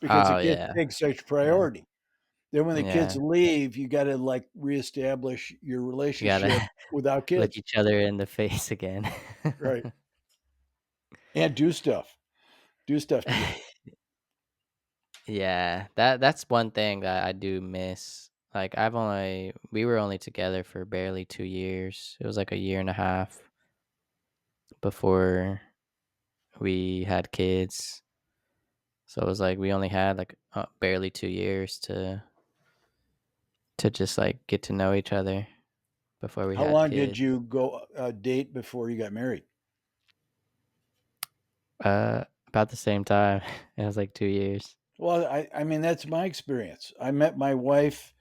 because the Oh kids yeah. take such Yeah. priority. Then when the kids Yeah. leave, you got to like reestablish your You gotta relationship without look kids, each other in the face again. right? And do stuff together. Yeah, that's one thing that I do miss. Like we were only together for barely 2 years. It was like a year and a half before we had kids. So it was like we only had like barely 2 years to just like get to know each other before we How had long did kids. you go date before you got married? About the same time. It was like 2 years. Well, I mean that's my experience. I met my wife.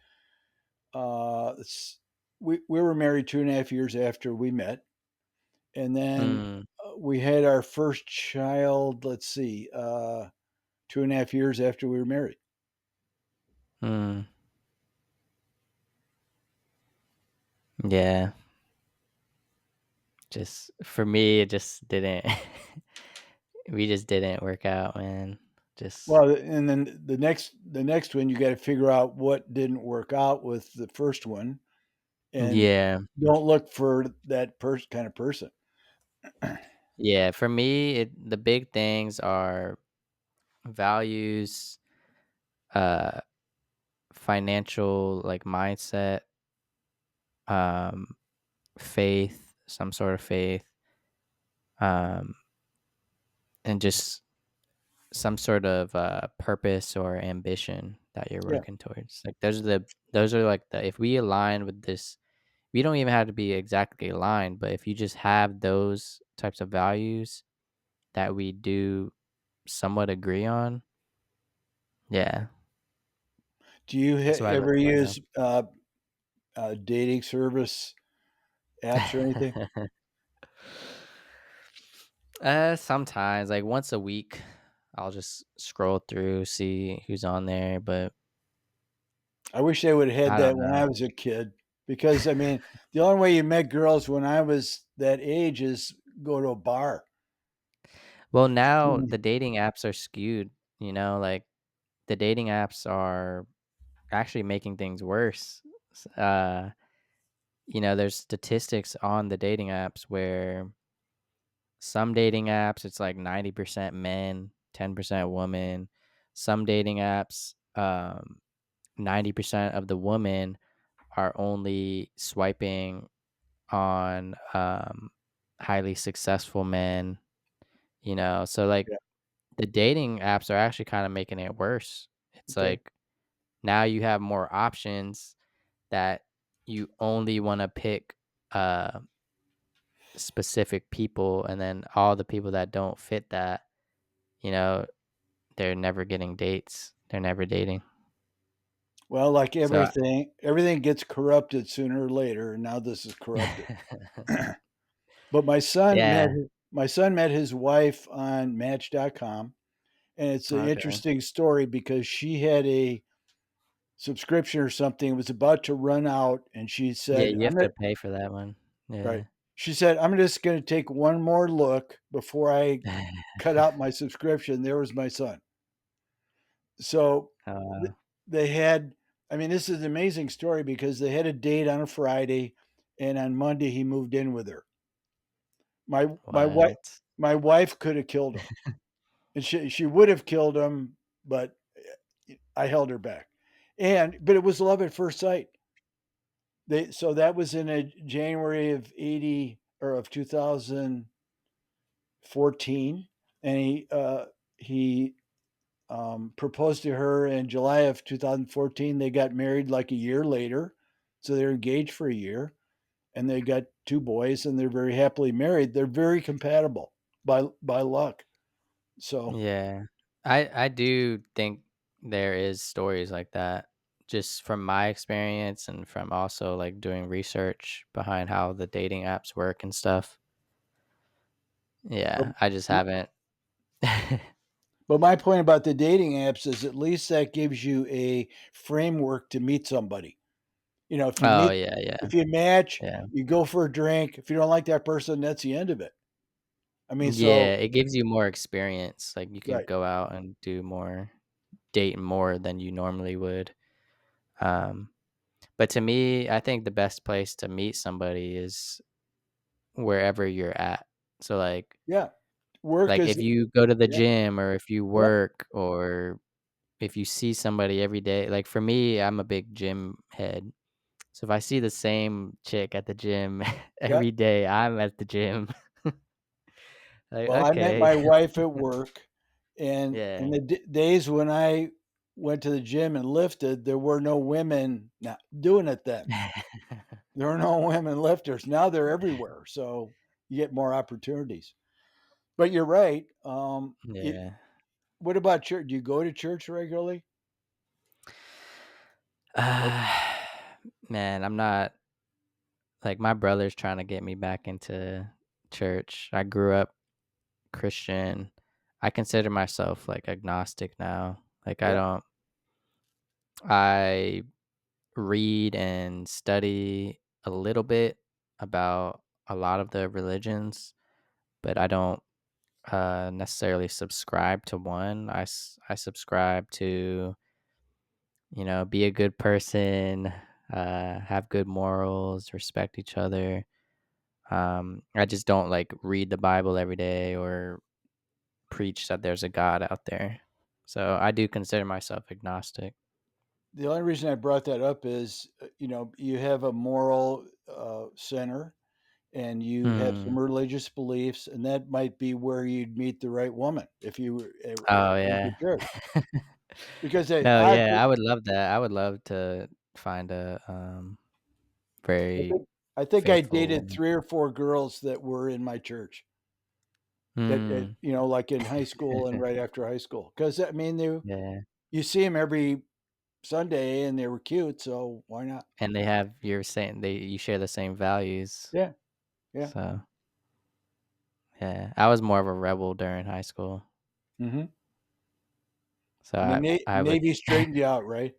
We were married 2.5 years after we met, and then Mm, we had our first child. Let's see, 2.5 years after we were married. mm, yeah. Just for me, it just didn't we just didn't work out, man. Just Well, and then the next one, you got to figure out what didn't work out with the first one, and yeah. don't look for that kind of person. Yeah, for me, the big things are values, uh, financial, like, mindset, um, faith, some sort of faith, um, and just some sort of, purpose or ambition that you're Yeah. working towards. Like, those are, like, the if we align with this we don't even have to be exactly aligned, but if you just have those types of values that we do somewhat agree on, yeah, Do you that's what I look ever for now. use dating service apps or anything? Sometimes, like once a week, I'll just scroll through, see who's on there, but I wish they would have had I that don't when know. I was a kid, because I mean, the only way you met girls when I was that age is go to a bar. Well, now Mm. the dating apps are skewed, like the dating apps are actually making things worse. S- Uh, there's statistics on the dating apps where some dating apps it's like 90% men, 10% woman. Some dating apps, 90% of the women are only swiping on highly successful men, so like Yeah. the dating apps are actually kind of making it worse. It's Okay. like now you have more options that you only want to pick uh specific people, and then all the people that don't fit that, you know they're never getting dates, they're never dating. Well, like So I everything gets corrupted sooner or later, and now this is corrupted. But Yeah, my son met his wife on Match.com, and it's an okay. interesting story because she had a subscription or something. It was about to run out, and she Yeah, said, you have "I'm to gonna." pay for that one. Right. Yeah. She said, "I'm just going to take one more look before I cut out my subscription." There was my son. So th- Uh, they had, I mean, this is an amazing story because they had a date on a Friday, and on Monday he moved in with her. My wife what? my wife could have killed him, and she would have killed him, but I held her back. But it was love at first sight. So that was in a January of 80 or of 2014, and he proposed to her in July of 2014. They got married like a year later, so they're engaged for a year, and they got two boys, and they're very happily married. They're very compatible by luck. So Yeah. I do think there is stories like that just from my experience and from also, like, doing research behind how the dating apps work and stuff. but Yeah, I just haven't. but my point about the dating apps is at least that gives you a framework to meet somebody. You know, Oh, yeah, yeah, if you match, yeah. you go for a drink. If you don't like that person, that's the end of it. I mean, Yeah, so it gives you more experience, like, you can right, go out and date more than you normally would. Um, but to me, I think the best place to meet somebody is wherever you're at. So, yeah, work like, is if you go to the yeah, gym or if you yep, work or if you see somebody every day, like, for me, I'm a big gym head. So if I see the same chick at the gym yep. every day, I'm at the gym. Like, Well, I met okay. my wife at work, and in Yeah. the days when I went to the gym and lifted, there were no women not doing it then. There were no women lifters. Now they're everywhere, so you get more opportunities. But you're right. Yeah. What about church? Do you go to church regularly? Like, Man, I'm not like, my brother's trying to get me back into church. I grew up Christian. I consider myself, like, agnostic now. Like, yeah. I read and study a little bit about a lot of the religions, but I don't necessarily subscribe to one. I subscribe to, be a good person, have good morals, respect each other. I just don't like read the Bible every day or preach that there's a God out there. So I do consider myself agnostic. The only reason I brought that up is, you have a moral center, and you have some Hmm. religious beliefs, and that might be where you'd meet the right woman if you Oh went to yeah. church. Because No, yeah, I would love that. I would love to find a I very think I think I faithful dated woman. 3 or 4 girls that were in my church that, Mm. like in high school and right after high school. Because I mean, Yeah. you see them every Sunday and they were cute, so why not? And they have you're saying they you share the same values. Yeah, yeah. So, yeah. I was more of a rebel during high school. Mhm. So And the I would Navy straightened you out, right?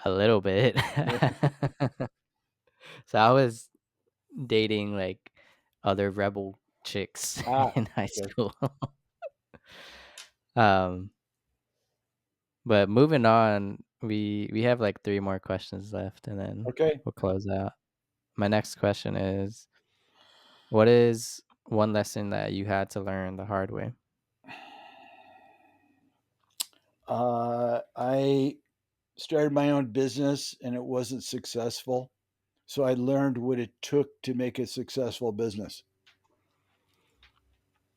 a little bit. Yeah. So I was dating like other rebel chicks Ah, in high okay. school. Um, but moving on, we have like three more questions left and then Okay. we'll close out. My next question is, what is one lesson that you had to learn the hard way? I started my own business and it wasn't successful. So I learned what it took to make a successful business.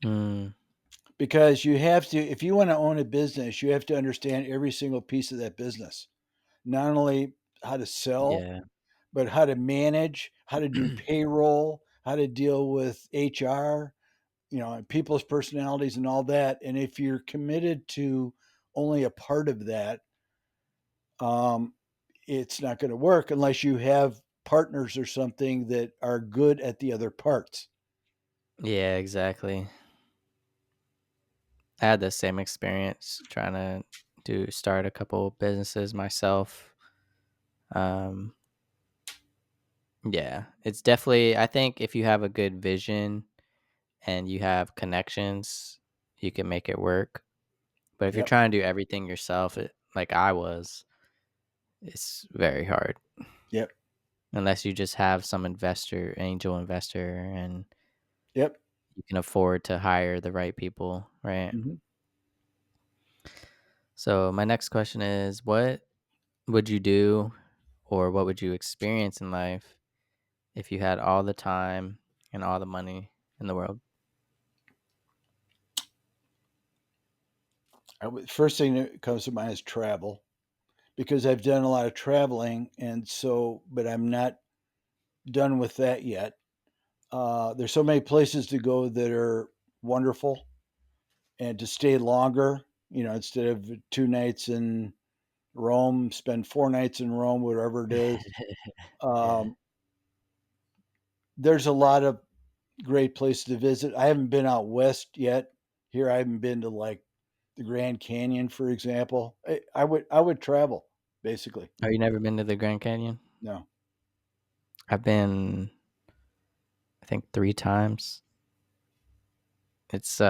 Mm, Because you have to, if you want to own a business, you have to understand every single piece of that business. Not only how to sell, yeah. but how to manage, how to do payroll, how to deal with HR, and people's personalities and all that. And if you're committed to only a part of that, um, it's not going to work unless you have partners or something that are good at the other parts. Yeah, exactly. I had the same experience trying to start a couple businesses myself. Um, yeah, it's definitely. I think if you have a good vision and you have connections, you can make it work. But if you're Yep. trying to do everything yourself, like I was, it's very hard Yep. unless you just have some angel investor, and Yep. you can afford to hire the right people, right? Hmm. So my next question is, what would you do, or what would you experience in life if you had all the time and all the money in the world? First thing that comes to mind is travel because I've done a lot of traveling, and so, but I'm not done with that yet. There's so many places to go that are wonderful, and to stay longer. Instead of 2 nights in Rome, spend 4 nights in Rome, whatever it is. Yeah. Um, there's a lot of great places to visit. I haven't been out west yet. Here, I haven't been to like the Grand Canyon, for example. I would travel basically. Oh, you never been to the Grand Canyon? No, I've been, I think, 3 times. It's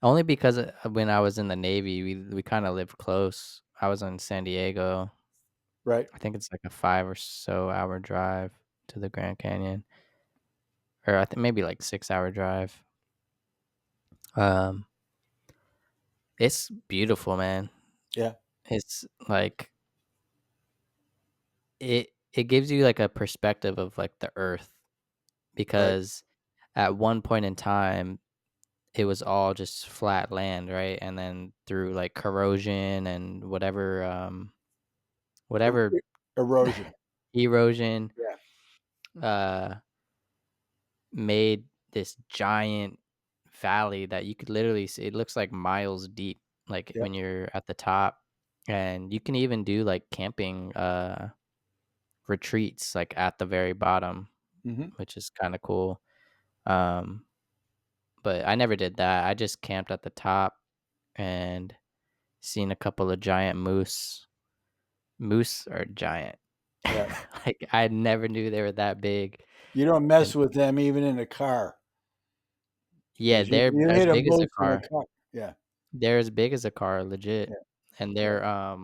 only because when I was in the Navy, we kind of lived close. I was in San Diego. right? I think it's like a 5 or so hour drive to the Grand Canyon, or I think maybe like 6 hour drive. Um, it's beautiful, man. Yeah, It's like it gives you like a perspective of like the earth, right. because at one point in time it was all just flat land, right? And then through like corrosion and whatever Erosion. erosion, Yeah, uh made this giant valley that you could literally see. It looks like miles deep, like yep. when you're at the top. And you can even do like camping retreats like at the very bottom, Hmm. which is kind of cool. Um but I never did that. I just camped at the top and seen a couple of giant moose. Moose are giant. Yeah, Like I never knew they were that big. you don't And mess with them even in a car yeah, because you, they're you as hit a big as a moose in a car. car. Yeah, They're as big as a car, legit. yeah, And yeah.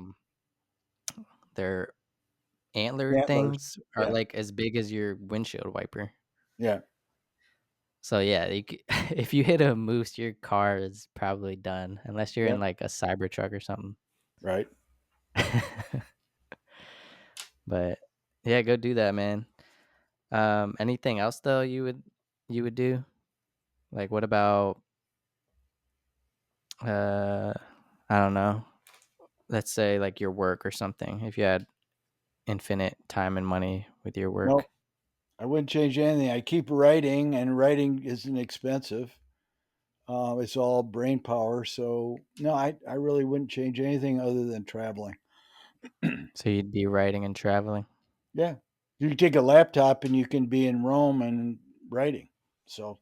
their antler Antlers. things are Yeah, like as big as your windshield wiper. yeah, So yeah, if you hit a moose, your car is probably done unless you're yeah. in like a Cybertruck or something. Right. But yeah, go do that, man. Anything else though you would do? Like what about uh I don't know. Let's say like your work or something. If you had infinite time and money with your No, work. I wouldn't change anything. I keep writing, and writing isn't expensive. It's all brain power. So no, I really wouldn't change anything other than traveling. So you'd be writing and traveling. Yeah, you can take a laptop and you can be in Rome and writing. So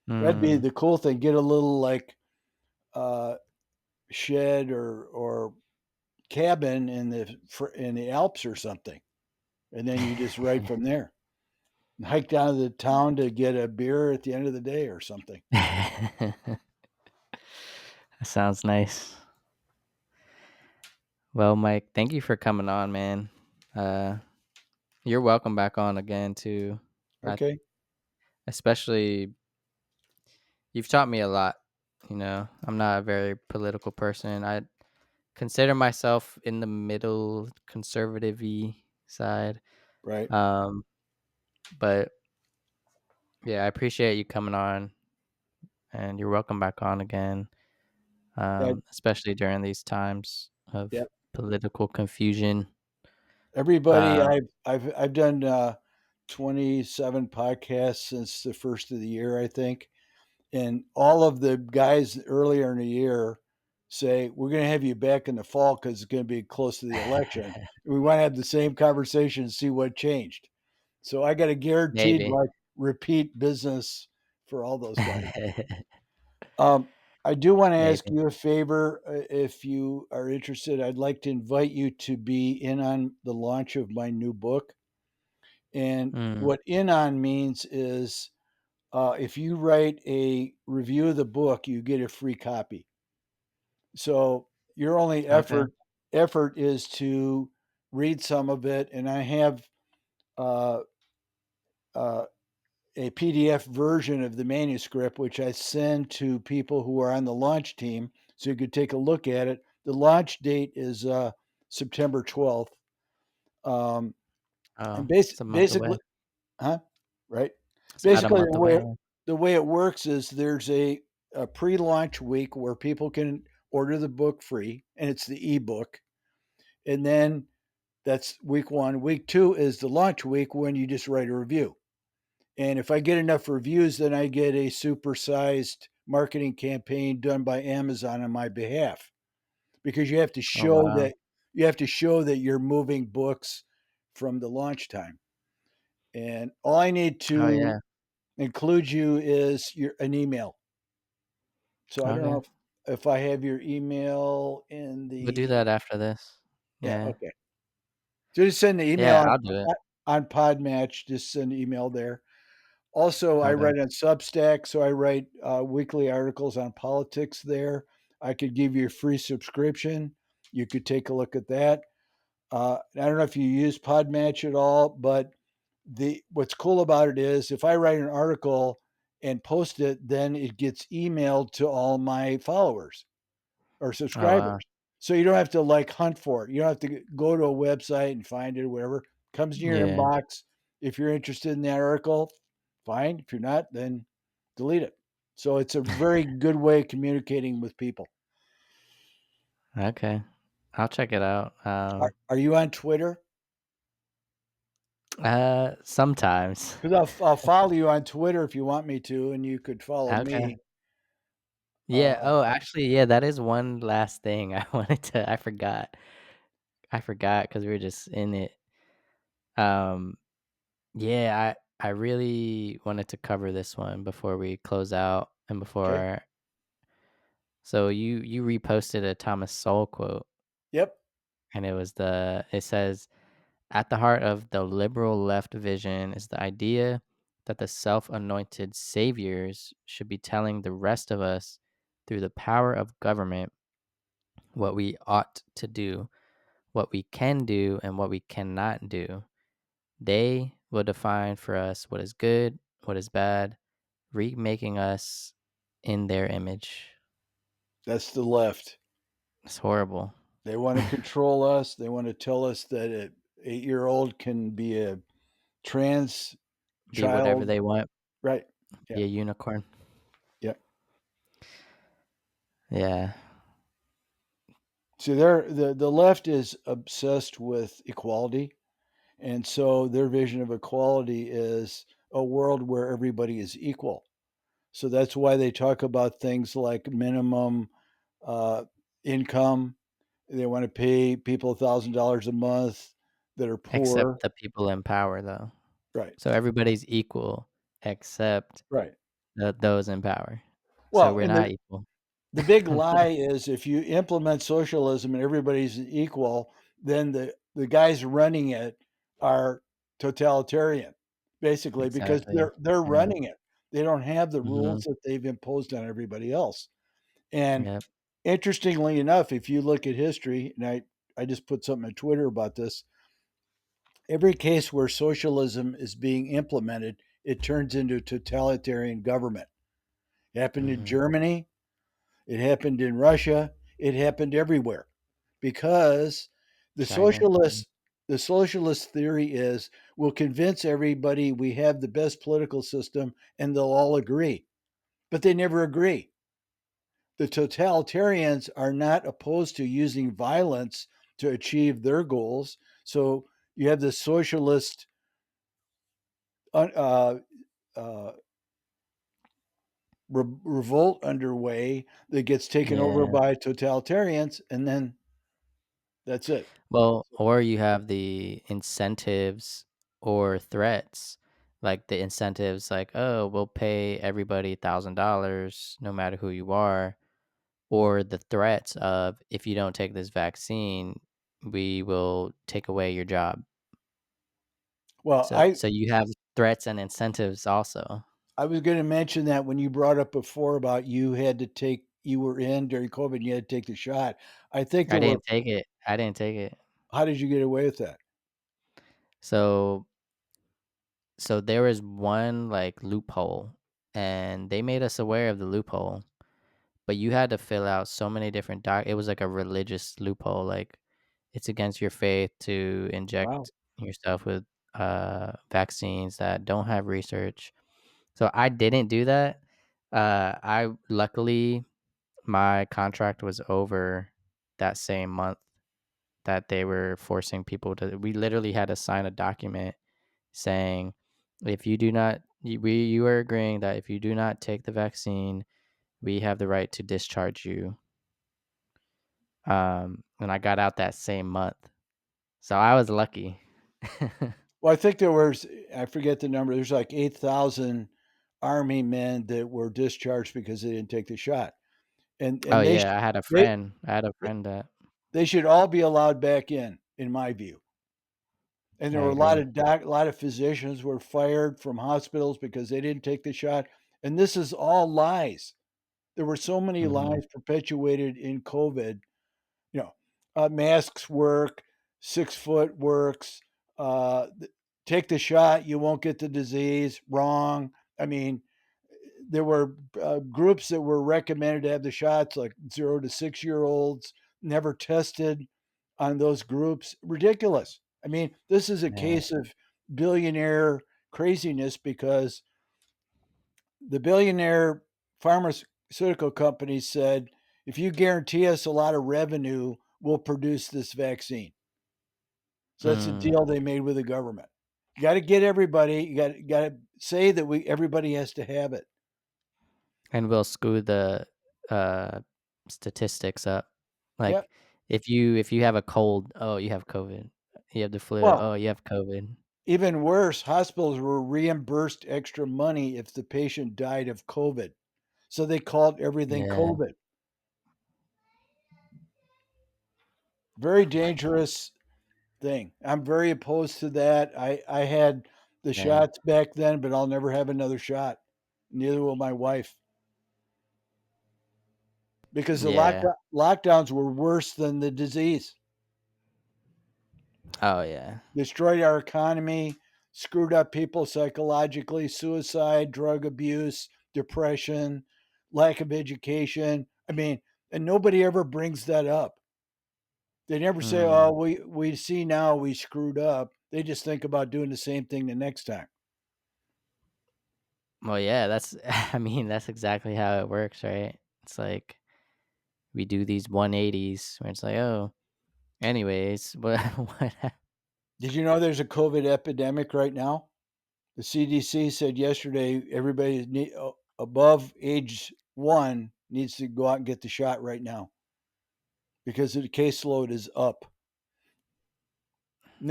that'd be Mm. the cool thing. Get a little like uh, shed or cabin in the Alps or something, and then you just write from there. Hike down to the town to get a beer at the end of the day or something. That sounds nice. Well, Mike, thank you for coming on, man. Uh, you're welcome back on again too. I Okay, especially you've taught me a lot. I'm not a very political person. I consider myself in the middle conservative side. right. Um, but yeah, I appreciate you coming on, and you're welcome back on again. Yeah, Especially during these times yeah. of political confusion. Everybody, Um, I've done 27 podcasts since the first of the year, I think, and all of the guys earlier in the year say, we're going to have you back in the fall because it's going to be close to the election. We want to have the same conversation and see what changed. So I got a guaranteed Maybe. like repeat business for all those guys. Um, I do want to ask Maybe. you a favor. If you are interested, I'd like to invite you to be in on the launch of my new book. And Mm, what in on means is if you write a review of the book, you get a free copy. So your only okay. effort is to read some of it, and I have uh, uh, a PDF version of the manuscript, which I send to people who are on the launch team, so you could take a look at it. The launch date is September 12th, and Oh, it's a month away. basically, huh? Right. It's about a Basically, month away. Yeah. the way it works is there's a pre-launch week where people can order the book free, and it's the ebook, and then that's week one. Week two is the launch week when you just write a review. And if I get enough reviews, then I get a supersized marketing campaign done by Amazon on my behalf because Oh, wow. you have to show that you're moving books from the launch time. And all I need Oh, to yeah. include you is an email. So I don't know Okay. if I have your email in We'll do the that after this. yeah, Yeah. okay. So just send the email Yeah, I'll do it. on Podmatch. Just send an email there. Also, I Okay. write on Substack, so I write weekly articles on politics there. I could give you a free subscription. You could take a look at that. I don't know if you use Podmatch at all, but the what's cool about it is if I write an article and post it, then it gets emailed to all my followers or Oh, subscribers. wow. So you don't have to like hunt for it. You don't have to go to a website and find it or whatever. Comes in your Yeah. inbox. If you're interested in that article, fine. If you're not, then delete it. So it's a very good way of communicating with people. Okay. I'll check it out. Are you on Twitter? Sometimes. Because I'll follow you on Twitter if you want me to, and you could follow Okay. me. Yeah. Uh, Oh, actually, yeah, that is one last thing I wanted to I forgot. I forgot because we were just in it. Um, yeah, I really wanted to cover this one before we close out and okay. before so you reposted a Thomas Sowell quote, Yep. and it says, "At the heart of the liberal left vision is the idea that the self-anointed saviors should be telling the rest of us through the power of government what we ought to do, what we can do, and what we cannot do. They will define for us what is good, what is bad, remaking us in their image." That's the left. It's horrible. They want to control us. They want to tell us that an 8-year-old can be a trans Be whatever child. they want, Right. Yeah. be a unicorn. Yeah. Yeah. See, the left is obsessed with equality, and so their vision of equality is a world where everybody is equal. So that's why they talk about things like minimum uh, income. They want to pay people $1,000 a month that are Except poor. the people in power, though. Right. So everybody's equal except Right. those in power. So Well, we're and not equal. the big lie is if you implement socialism and everybody's equal, then the guys running it are totalitarian, basically, because Exactly. they're Yeah. running it. They don't have the Mhm. rules that they've imposed on everybody else. And Yep. interestingly enough, if you look at history, and I just put something on Twitter about this, every case where socialism is being implemented, it turns into totalitarian government. It happened in Mhm. Germany. It happened in Russia. It happened everywhere because the China. socialist the socialist theory is we'll convince everybody we have the best political system and they'll all agree. But they never agree. The totalitarians are not opposed to using violence to achieve their goals. So you have the socialist uh, uh, revolt underway that gets taken over Yeah. by totalitarians, and then that's it. Well, or you have the incentives or threats. Like the incentives, like, oh, we'll pay everybody $1,000 no matter who you are. Or the threats of, if you don't take this vaccine, we will take away your job. Well, So you have threats and incentives also. I was going to mention that when you brought up before about you were in during COVID and you had to take the shot. I think I there were. didn't take it. I didn't take it. How did you get away with that? So so there was one like loophole, and they made us aware of the loophole, but you had to fill out so many different it was like a religious loophole, like it's against your faith to Wow. inject yourself with vaccines that don't have research. So I didn't do that. I luckily my contract was over that same month that they were forcing people to. We literally had to sign a document saying, if you do not, you are agreeing that if you do not take the vaccine, we have the right to discharge you. And I got out that same month, so I was lucky. Well, I think there was, I forget the number, there's like 8,000 Army men that were discharged because they didn't take the shot. Oh And yeah, I had a they, friend. I had a friend that. they should all be allowed back in my view. And there I were agree. a lot of physicians were fired from hospitals because they didn't take the shot. And this is all lies. There were so many Hmm. lies perpetuated in COVID. You know, masks work, 6 foot works. Take the shot, you won't get the disease. Wrong. I mean, there were groups that were recommended to have the shots, like 0 to 6 year olds, never tested on those groups. Ridiculous. I mean, this is a Yeah. case of billionaire craziness because the billionaire pharmaceutical companies said, if you guarantee us a lot of revenue, we'll produce this vaccine. So that's the Mm. deal they made with the government. You got to get everybody. You got to say that we everybody has to have it. And we'll screw the uh statistics up. Yep. Like if you have a cold, oh, you have COVID. You have the flu, Well, oh, you have COVID. even worse, hospitals were reimbursed extra money if the patient died of COVID. So they called everything Yeah. COVID. Very dangerous thing. I'm very opposed to that. I had the Yeah. shots back then, but I'll never have another shot. Neither will my wife because the Yeah. lockdowns were worse than the disease. Oh yeah. Destroyed our economy, screwed up people psychologically, suicide, drug abuse, depression, lack of education. I mean, and nobody ever brings that up. They never say, "Oh, Mm. we see now we screwed up." They just think about doing the same thing the next time. Well, yeah, that's I mean, that's exactly how it works, right? It's like we do these 180s where it's like, oh, anyways, what Did you know there's a COVID epidemic right now? The CDC said yesterday everybody above age 1 needs to go out and get the shot right now because the caseload is up.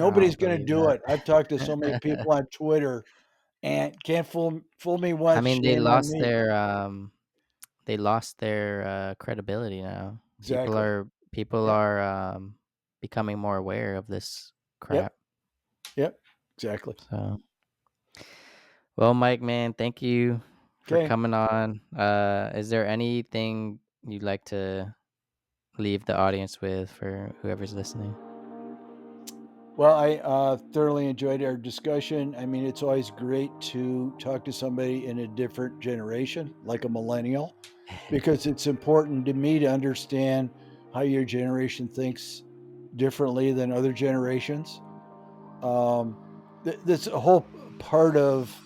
I Nobody's don't going to believe do that. it. I've talked to so many people on Twitter and can't fool me I once, mean, shame on me. they lost their credibility now. People Exactly. are people Yep. are becoming more aware of this Yep. crap. Yep. Exactly. So, well, Mike, man, thank you for Okay. coming on. Is there anything you'd like to leave the audience with for whoever's listening? Well, I thoroughly enjoyed our discussion. I mean, it's always great to talk to somebody in a different generation, like a millennial, because it's important to me to understand how your generation thinks differently than other generations. That's a whole part of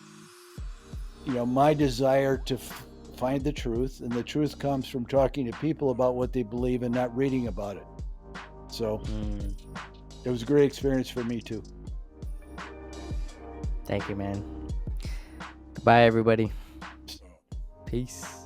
my desire to find the truth, and the truth comes from talking to people about what they believe and not reading about it. So Mm, it was a great experience for me too. thank you, man. Goodbye, everybody. Peace.